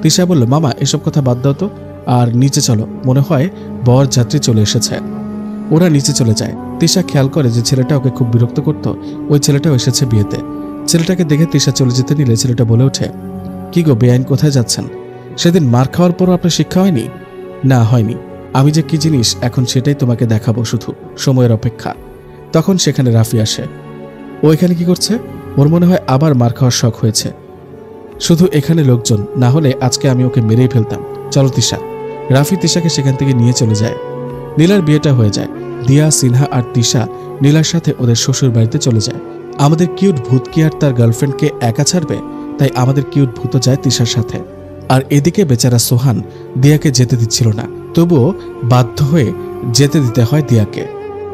তিশা বলল, মামা এসব কথা বাদ দাও তো, আর নিচে চলো, মনে হয় বর যাত্রী চলে এসেছে। ওরা নিচে চলে যায়। তিশা খেয়াল করে যে ছেলেটা ওকে খুব বিরক্ত করত, ওই ছেলেটাও এসেছে বিয়েতে। ছেলেটাকে দেখে তিশা চলে যেতে নিলে ছেলেটা বলে ওঠে, কি গো বেআইন, কোথায় যাচ্ছেন? সেদিন মার খাওয়ার পরও আপনার শিক্ষা হয়নি? না, হয়নি। আমি যে কি জিনিস এখন সেটাই তোমাকে দেখাবো, শুধু সময়ের অপেক্ষা। তখন সেখানে রাফি আসে। ও এখানে কি করছে? ওর মনে হয় আবার মার খাওয়ার শখ হয়েছে। শুধু এখানে লোকজন না হলে আজকে আমি ওকে মেরেই ফেলতাম। চলো তিশা। রাফি তিশাকে সেখান থেকে নিয়ে চলে যায়। নীলার বিয়েটা হয়ে যায়। দিয়া, সিনহা আর তিশা নীলার সাথে ওদের শ্বশুর বাড়িতে চলে যায়। আমাদের কিউট ভূত কি আর তার গার্লফ্রেন্ডকে একা ছাড়বে? তাই আমাদের কিউট ভূত যায় তিশার সাথে। আর এদিকে বেচারা সোহান দিয়াকে যেতে দিচ্ছিল না, তবুও বাধ্য হয়ে যেতে দিতে হয় দিয়াকে।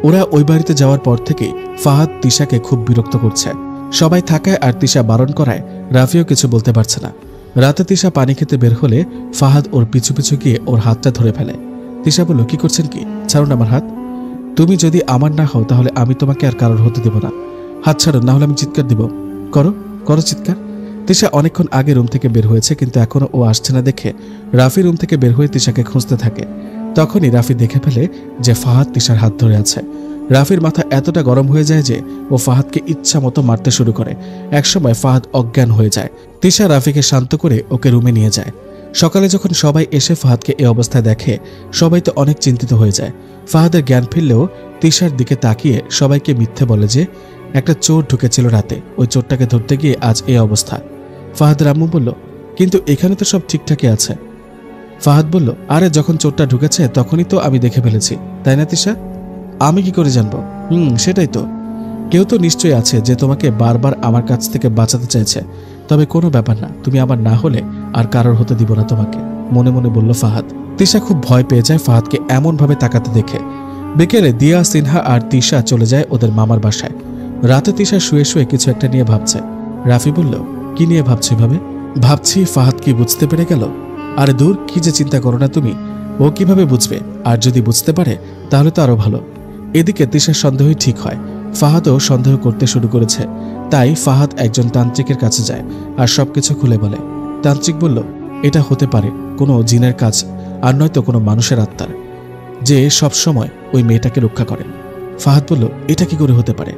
ওরা ওই বাড়িতে যাওয়ার পর থেকেই ফাহাদ তিশাকে খুব বিরক্ত করছে। সবাই থাকায় আর তিশা বারণ করায় রাফিও কিছু বলতে পারছে না। রাতে তিশা পানি খেতে বের হলে ফাহাদ ওর পিছু পিছু গিয়ে ওর হাতটা ধরে ফেলে। তিশা বলল, কি করছেন কি? ছাড়ুন আমার হাত। তুমি যদি আমার না হও তাহলে আমি তোমাকে আর কারোর হতে দেব না। হাত ছাড়ুন, না হলে আমি চিৎকার দিব। করো করো চিৎকার। তিশা অনেকক্ষণ আগে রুম থেকে বের হয়েছে, কিন্তু এখনো ও আসছে না দেখে রাফি রুম থেকে বের হয়ে তিশাকে খুঁজতে থাকে। তখনই রাফি দেখে ফেলে যে ফাহাদ তিশার হাত ধরে আছে। রাফির মাথা এতটা গরম হয়ে যায় যে ও ফাহাদকে ইচ্ছা মতো মারতে শুরু করে। একসময় ফাহাদ অজ্ঞান হয়ে যায়। তিশা রাফিকে শান্ত করে ওকে রুমে নিয়ে যায়। সকালে যখন সবাই এসে ফাহাদকে এই অবস্থায় দেখে, সবাই তো অনেক চিন্তিত হয়ে যায়। ফাহাদের জ্ঞান ফিরলেও তিশার দিকে তাকিয়ে সবাইকে মিথ্যে বলে যে একটা চোর ঢুকেছিল রাতে, ওই চোরটাকে ধরতে গিয়ে আজ এই অবস্থা। ফাহাদের আম্মু বলল, কিন্তু এখানে তো সব ঠিকঠাকই আছে। ফাহাদ বলল, আরে যখন চোরটা ঢুকেছে তখনই তো আমি দেখে ফেলেছি, তাই না তিশা? আমি কি করে জানবো? সেটাই তো। কেউ তো নিশ্চয়ই আছে যে তোমাকে বারবার আমার কাছ থেকে বাঁচাতে চাইছে। তবে কোনো ব্যাপার না, তুমি আমার না হলে আর কারোর হতে দিব না তোমাকে, মনে মনে বলল ফাহাদ। তিশা খুব ভয় পেয়ে যায় ফাহাদকে এমন ভাবে তাকাতে দেখে। বিকেলে দিয়া, সিনহা আর তিশা চলে যায় ওদের মামার বাসায়। রাতে তিশা শুয়ে শুয়ে কিছু একটা নিয়ে ভাবছে। রাফি বলল, কি নিয়ে ভাবছি? ভাবছি ফাহাদ কি বুঝতে পেরে গেল? আরে দূর, কি যে চিন্তা করো না তুমি। ও কিভাবে বুঝবে? আর যদি বুঝতে পারে তাহলে তো আরো ভালো। এদিকে তিশার সন্দেহই ঠিক হয়। ফাহাদও সন্দেহ করতে শুরু করেছে। তাই ফাহাদ একজন তান্ত্রিকের কাছে যায় আর সবকিছু খুলে বলে। তান্ত্রিক বলল, এটা হতে পারে কোনো জিনের কাজ, আর নয়তো কোনো মানুষের আত্মার, যে সব সময় ওই মেয়েটাকে রক্ষা করে। ফাহাদ বলল, এটা কি করে হতে পারে?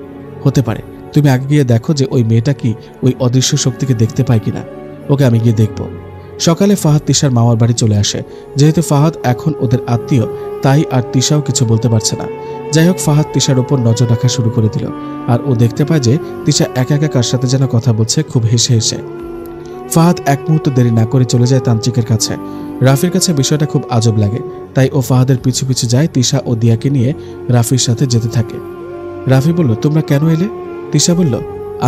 হতে পারে, তুমি আগে গিয়ে দেখো যে ওই মেয়েটা কি ওই অদৃশ্য শক্তিকে দেখতে পায় কিনা। ওকে আমি গিয়ে দেখব। সকালে ফাহাদ তিশার মামার বাড়ি চলে আসে। যেহেতু ফাহাদ এখন ওদের আত্মীয়, তাই আর তিশাও কিছু বলতে পারছে না। যাই হোক, ফাহাদ তিশার উপর নজর রাখা শুরু করে দিল। আর ও দেখতে পায় যে তিশা একা একা কার সাথে যেন কথা বলছে, খুব হেসে হেসে। ফাহাদ এক মুহূর্ত দেরি না করে চলে যায় তান্ত্রিকের কাছে। রাফির কাছে বিষয়টা খুব আজব লাগে, তাই ও ফাহাদের পিছু পিছু যায়। তিশা ও দিয়াকে নিয়ে রাফির সাথে যেতে থাকে। রাফি বলল, তোমরা কেন এলে? তিশা বলল,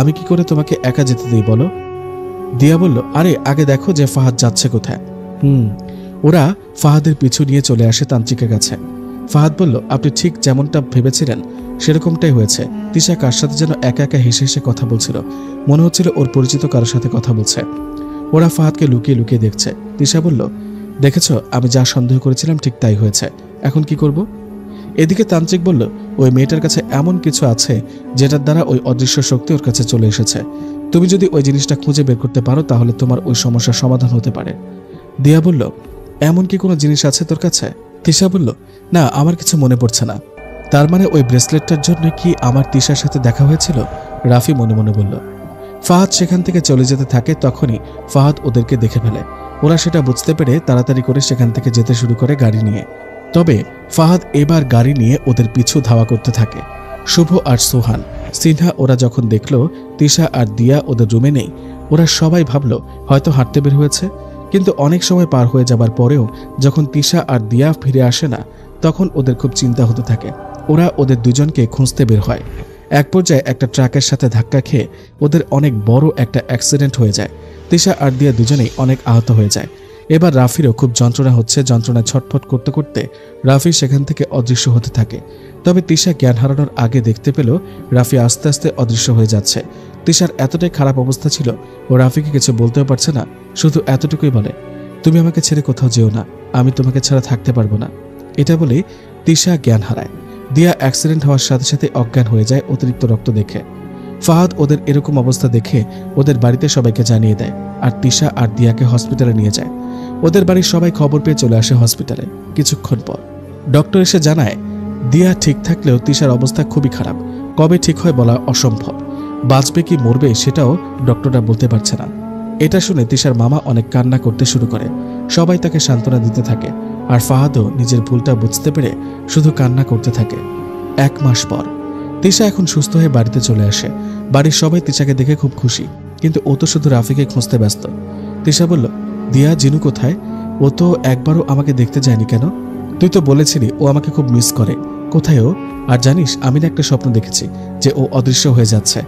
আমি কি করে তোমাকে একা যেতে দিই বলো? দিয়া বলল, আরে আগে দেখো যে ফাহাদ যাচ্ছে কোথায়। ওরা ফাহাদের পিছু নিয়ে চলে আসে তান্ত্রিকের কাছে। ফাহাদ বলল, আপনি ঠিক যেমনটা ভেবেছিলেন সেরকমটাই হয়েছে। তিশা কার সাথে যেন একা একা হেসে হেসে কথা বলছিল, মনে হচ্ছিল ওর পরিচিত কারোর সাথে কথা বলছে। ওরা ফাহাদকে লুকিয়ে লুকিয়ে দেখছে। তিশা বলল, দেখেছ, আমি যা সন্দেহ করেছিলাম ঠিক তাই হয়েছে, এখন কি করব? এদিকে তান্ত্রিক বলল, ওই মেয়েটার কাছে এমন কিছু আছে যেটার দ্বারা ওই অদৃশ্য শক্তি ওর কাছে চলে এসেছে। তুমি যদি ওই জিনিসটা খুঁজে বের করতে পারো তাহলে তোমার ওই সমস্যার সমাধান হতে পারে। দিয়া বলল, এমন কি কোনো জিনিস আছে তোর কাছে? তিশা বলল, না, আমার কিছু মনে পড়ছে না। তার মানে ওই ব্রেসলেটটার জন্য কি আমার তিশার সাথে দেখা হয়েছিল? রাফি মনে মনে বলল। ফাহাদ সেখান থেকে চলে যেতে থাকে। তখনই ফাহাদ ওদেরকে দেখে ফেলে। ওরা সেটা বুঝতে পেরে তাড়াতাড়ি করে সেখান থেকে যেতে শুরু করে গাড়ি নিয়ে। তবে ফাহাদ এবার গাড়ি নিয়ে ওদের পিছু ধাওয়া করতে থাকে। শুভ আর সোহান, সিনহা ওরা যখন দেখল তিশা আর দিয়া ওদের রুমে নেই, ওরা সবাই ভাবল হয়তো হাঁটতে বের হয়েছে। কিন্তু অনেক সময় পার হয়ে যাবার পরেও যখন তিশা আর দিয়া ফিরে আসে না, তখন ওদের খুব চিন্তা হতে থাকে। ওরা ওদের দুজনকে খুঁজতে বের হয়। এক পর্যায়ে একটা ট্রাকের সাথে ধাক্কা খেয়ে ওদের অনেক বড় একটা অ্যাক্সিডেন্ট হয়ে যায়। তিশা আর দিয়া দুজনেই অনেক আহত হয়ে যায়। এবার রাফিরও খুব যন্ত্রণা হচ্ছে। যন্ত্রণায় ছটফট করতে করতে রাফি সেখান থেকে অদৃশ্য হতে থাকে। তবে তিশা জ্ঞান হারানোর আগে দেখতে পেল রাফি আস্তে আস্তে অদৃশ্য হয়ে যাচ্ছে। তিশার এতটাই খারাপ অবস্থা ছিল, ও রাফিকে কিছু বলতেও পারছে না, শুধু এতটুকুই বলে, তুমি আমাকে ছেড়ে কোথাও যেও না, আমি তোমাকে ছাড়া থাকতে পারবো না। এটা বলেই তিশা জ্ঞান হারায়। দিয়া অ্যাক্সিডেন্ট হওয়ার সাথে সাথে অজ্ঞান হয়ে যায় অতিরিক্ত রক্ত দেখে। ফাহাদ ওদের এরকম অবস্থা দেখে ওদের বাড়িতে সবাইকে জানিয়ে দেয়, আর তিশা আর দিয়াকে হসপিটালে নিয়ে যায়। ওদের বাড়ির সবাই খবর পেয়ে চলে আসে হসপিটালে। কিছুক্ষণ পর ডক্টর এসে জানায়, দিয়া ঠিক থাকলেও তিশার অবস্থা খুবই খারাপ। কবে ঠিক হয় বলা অসম্ভব। বাঁচবে কি মরবে সেটাও ডক্টররা বলতে পারছে না। এটা শুনে তিশার মামা অনেক কান্না করতে শুরু করে। সবাই তাকে সান্ত্বনা দিতে থাকে, আর ফাহাদও নিজের ভুলটা বুঝতে পেরে শুধু কান্না করতে থাকে। 1 মাস পর তিশা এখন সুস্থ হয়ে বাড়িতে চলে আসে। বাড়ির সবাই তিশাকে দেখে খুব খুশি, কিন্তু ও তো শুধু রাফিকে খুঁজতে ব্যস্ত। তিশা বলল, দিয়া, জিনু কোথায়? ও তো একবারও আমাকে দেখতে যায়নি কেন? তুই তো বলেছিলি ও আমাকে খুব মিস করে। কোথায় ও? আর জানিস, আমি না একটা স্বপ্ন দেখেছি যে ও অদৃশ্য হয়ে যাচ্ছে,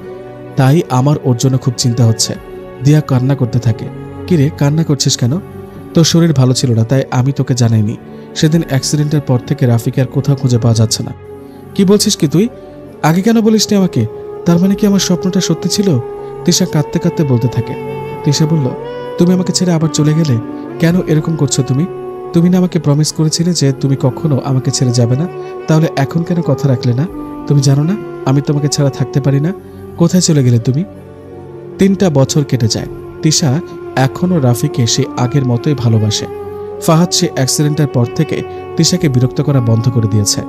তাই আমার ওর জন্য খুব চিন্তা হচ্ছে। দিয়া কান্না করতে থাকে। কিরে, কান্না করছিস কেন? তোর শরীর ভালো ছিল না, তাই আমি তোকে জানাইনি। সেদিন অ্যাক্সিডেন্টের পর থেকে রাফিকে আর কোথাও খুঁজে পাওয়া যাচ্ছে না। কি বলছিস কি তুই? আগে কেন বলিসনি আমাকে? তার মানে কি আমার স্বপ্নটা সত্যি ছিল? তিশা কাঁদতে কাঁদতে বলতে থাকে। তিশা বলল, তুমি আমাকে ছেড়ে আবার চলে গেলে কেন? এরকম করছো তুমি? তুমি না আমাকে প্রমিস করেছিলে যে তুমি কখনো আমাকে ছেড়ে যাবে না, তাহলে এখন কেন কথা রাখলে না? তুমি জানো না আমি তোমাকে ছাড়া থাকতে পারি না? কোথায় চলে গেলে তুমি? 3টা বছর কেটে যায়। তিশা এখনও রাফিকে সে আগের মতোই ভালোবাসে। ফাহাদ সে অ্যাক্সিডেন্টের পর থেকে তিশাকে বিরক্ত করা বন্ধ করে দিয়েছে।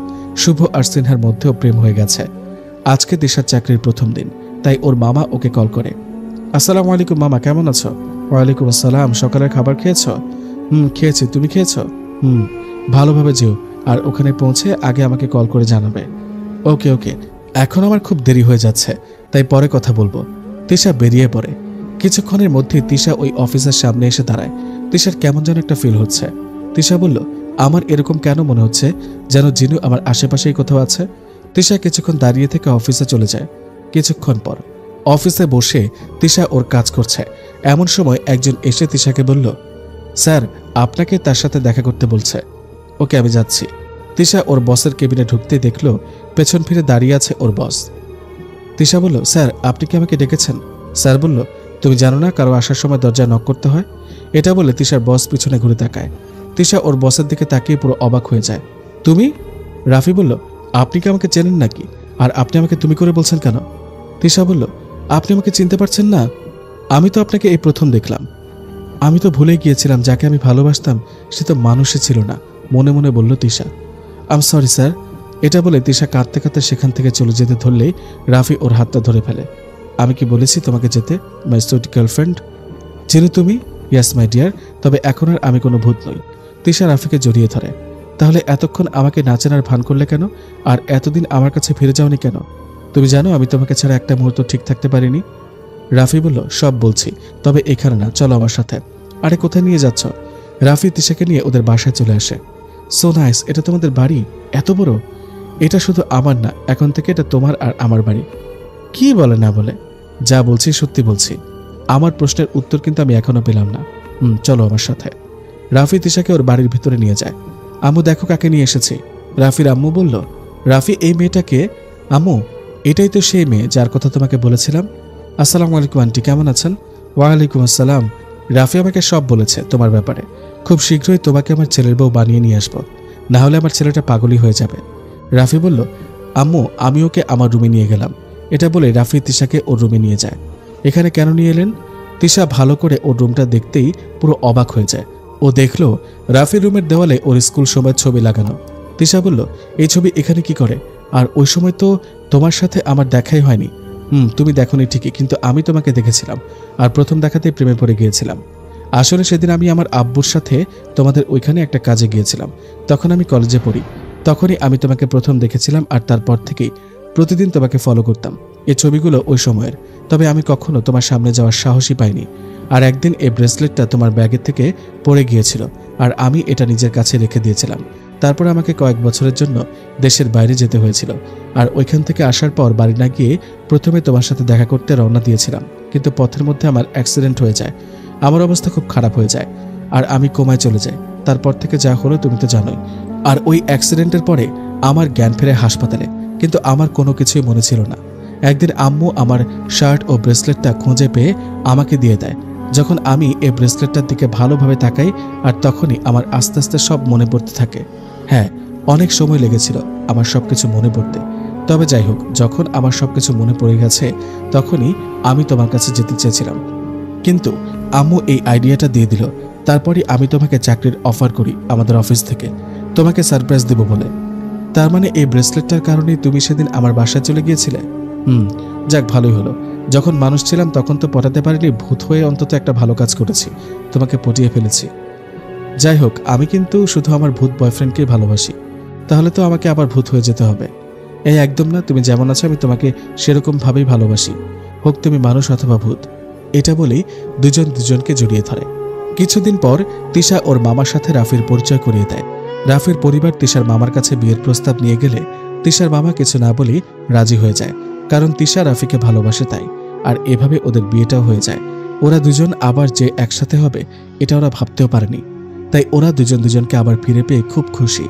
শুভ আর সিনহার মধ্যেও প্রেম হয়ে গেছে। আজকে তিশার চাকরির প্রথম দিন, তাই ওর মামা ওকে কল করে। আসসালামু আলাইকুম মামা, কেমন আছো? ওয়ালাইকুম আসসালাম। সকালের খাবার খেয়েছো? খেয়েছি। তুমি খেয়েছো? ভালোভাবে যেও, আর ওখানে পৌঁছে আগে আমাকে কল করে জানাবে। ওকে ওকে। এখন আমার খুব দেরি হয়ে যাচ্ছে, তাই পরে কথা বলবো। তিশা বেরিয়ে পড়ে। কিছুক্ষণের মধ্যে তিশা ওই অফিসের সামনে এসে দাঁড়ায়। তিশার কেমন যেন একটা ফিল হচ্ছে। তিশা বলল, আমার এরকম কেন মনে হচ্ছে যেন জিনু আমার আশেপাশেই কোথাও আছে। তিশা কিছুক্ষণ দাঁড়িয়ে থেকে অফিসে চলে যায়। কিছুক্ষণ পর অফিসে বসে তিশা ওর কাজ করছে। এমন সময় একজন এসে তিশাকে বলল, স্যার, আপনাকে তার সাথে দেখা করতে বলছে। ওকে, আমি যাচ্ছি। তিশা ওর বসের কেবিনে ঢুকতে দেখলো পেছন ফিরে দাঁড়িয়ে আছে ওর বস। তিশা বলল, স্যার, আপনি কি আমাকে ডেকেছেন? স্যার বলল, তুমি জানো না কারো আসার সময় দরজায় নক করতে হয়? এটা বলে তিশার বস পিছনে ঘুরে তাকায়। তিশা ওর বসের দিকে তাকিয়ে পুরো অবাক হয়ে যায়। তুমি? রাফি বলল, আপনি কি আমাকে চেনেন নাকি? আর আপনি আমাকে তুমি করে বলছেন কেন? তিশা বলল, আপনি আমাকে চিনতে পারছেন না? আমি তো আপনাকে এই প্রথম দেখলাম। আমি তো ভুলে গিয়েছিলাম যাকে আমি ভালোবাসতাম সে তো মানুষই ছিল না, মনে মনে বলল তিশা। আম সরি স্যার। এটা বলে তিশা কাঁদতে কাঁদতে সেখান থেকে চলে যেতে ধরলেই রাফি ওর হাতটা ধরে ফেলে। আমি কি বলেছি তোমাকে যেতে, মাই সুইট গার্লফ্রেন্ড? চিনো তুমি? ইয়াস মাই ডিয়ার, তবে এখন আর আমি কোনো ভূত নই। তিশা রাফিকে জড়িয়ে ধরে। তাহলে এতক্ষণ আমাকে না চেনার ভান করলে কেন? আর এতদিন আমার কাছে ফিরে যাওনি কেন? তুমি জানো আমি তোমাকে ছাড়া একটা মুহূর্ত ঠিক থাকতে পারিনি। রাফি বলল, সব বলছি, তবে এখানে না, চলো আমার সাথে। আরে কোথায় নিয়ে যাচ্ছ? রাফি তিশাকে নিয়ে ওদের বাসায় চলে আসে। সো নাইস, এটা তোমাদের বাড়ি? এত বড়? এটা শুধু আমার না, এখন থেকে এটা তোমার আর আমার বাড়ি। কি বলে না বলে? যা বলছি সত্যি বলছি। আমার প্রশ্নের উত্তর কিন্তু আমি এখনো পেলাম না। চলো আমার সাথে। রাফি তিশাকে ওর বাড়ির ভিতরে নিয়ে যায়। আম্মু দেখো কাকে নিয়ে এসেছে। রাফির আম্মু বলল, রাফি এই মেয়েটাকে? আম্মু এটাই তো সেই মেয়ে যার কথা তোমাকে বলেছিলাম। আসসালামু আলাইকুম আন্টি, কেমন আছেন? ওয়ালাইকুম আসসালাম। রাফি আমাকে সব বলেছে তোমার ব্যাপারে। খুব শীঘ্রই তোমাকে আমার ছেলের বউ বানিয়ে নিয়ে আসবো, না হলে আমার ছেলেটা পাগলই হয়ে যাবে। রাফি বলল, আম্মু আমি ওকে আমার রুমে নিয়ে গেলাম। এটা বলে রাফি তিশাকে ওর রুমে নিয়ে যায়। এখানে কেন নিয়ে এলেন? তিশা ভালো করে ওর রুমটা দেখতেই পুরো অবাক হয়ে যায়। ও দেখলো রাফির রুমের দেওয়ালে ওর স্কুল সময়ের ছবি লাগানো। তিশা বলল, এই ছবি এখানে কি করে? আর ওই সময় তো তোমার সাথে আমার দেখাই হয়নি। তুমি দেখোনি ঠিকই, কিন্তু আমি তোমাকে দেখেছিলাম আর প্রথম দেখাতেই প্রেমে পড়ে গিয়েছিলাম। আসলে সেদিন আমি আমার আব্বুর সাথে তোমাদের ওইখানে একটা কাজে গিয়েছিলাম। তখন আমি কলেজে পড়ি। তখনই আমি তোমাকে প্রথম দেখেছিলাম আর তারপর থেকেই প্রতিদিন তোমাকে ফলো করতাম। এই ছবিগুলো ওই সময়ের, তবে আমি কখনো তোমার সামনে যাওয়ার সাহসই পাইনি। আর একদিন এই ব্রেসলেটটা তোমার ব্যাগের থেকে পড়ে গিয়েছিল আর আমি এটা নিজের কাছে রেখে দিয়েছিলাম। তারপর আমাকে কয়েক বছরের জন্য দেশের বাইরে যেতে হয়েছিল। আর ওইখান থেকে আসার পর বাড়ি না গিয়ে প্রথমে তোমার সাথে দেখা করতে রওনা দিয়েছিলাম, কিন্তু পথের মধ্যে আমার অ্যাক্সিডেন্ট হয়ে যায়। আমার অবস্থা খুব খারাপ হয়ে যায় আর আমি কোমায় চলে যাই। তারপর থেকে যা হলো তুমি তো জানোই। আর ওই অ্যাক্সিডেন্টের পরে আমার জ্ঞান ফেরে হাসপাতালে, কিন্তু আমার কোনো কিছুই মনে ছিল না। একদিন আম্মু আমার শার্ট ও ব্রেসলেটটা খুঁজে পেয়ে আমাকে দিয়ে দেয়। যখন আমি এই ব্রেসলেটটার দিকে ভালোভাবে তাকাই আর তখনই আমার আস্তে আস্তে সব মনে পড়তে থাকে। হ্যাঁ, অনেক সময় লেগেছিল আমার সবকিছু মনে পড়তে। তবে যাই হোক, যখন আমার সবকিছু মনে পড়ে গেছে তখনই আমি তোমার কাছে যেতে চেয়েছিলাম, কিন্তু আম্মু এই আইডিয়াটা দিয়ে দিল। তারপরই আমি তোমাকে চাকরির অফার করি আমাদের অফিস থেকে, তোমাকে সারপ্রাইজ দেব বলে। তার মানে এই ব্রেসলেটটার কারণেই তুমি সেদিন আমার বাসায় চলে গিয়েছিলে? যাক, ভালোই হলো। যখন মানুষ ছিলাম তখন তো পটাতে পারিনি, ভূত হয়ে অন্তত একটা ভালো কাজ করেছি, তোমাকে পটিয়ে ফেলেছি। যাই হোক, আমি কিন্তু শুধু আমার ভূত বয়ফ্রেন্ডকেই ভালোবাসি, তাহলে তো আমাকে আবার ভূত হয়ে যেতে হবে? এই একদম না, তুমি যেমন আছো আমি তোমাকে সেরকমভাবেই ভালোবাসি, হোক তুমি মানুষ অথবা ভূত। এটা বলেই দুজন দুজনকে জড়িয়ে ধরে। কিছুদিন পর তিশা ওর মামার সাথে রাফির পরিচয় করিয়ে দেয়। রাফির পরিবার তিশার মামার কাছে বিয়ের প্রস্তাব নিয়ে গেলে তিশার মামা কিছু না বলেই রাজি হয়ে যায়, কারণ তিশা রাফিকে ভালোবাসে তাই। আর এভাবে ওদের বিয়েটাও হয়ে যায়। ওরা দুজন আবার যে একসাথে হবে এটা ওরা ভাবতেও পারেনি, তাই ওরা দুজন দুজনকে আবার ফিরে পেয়ে খুব খুশি।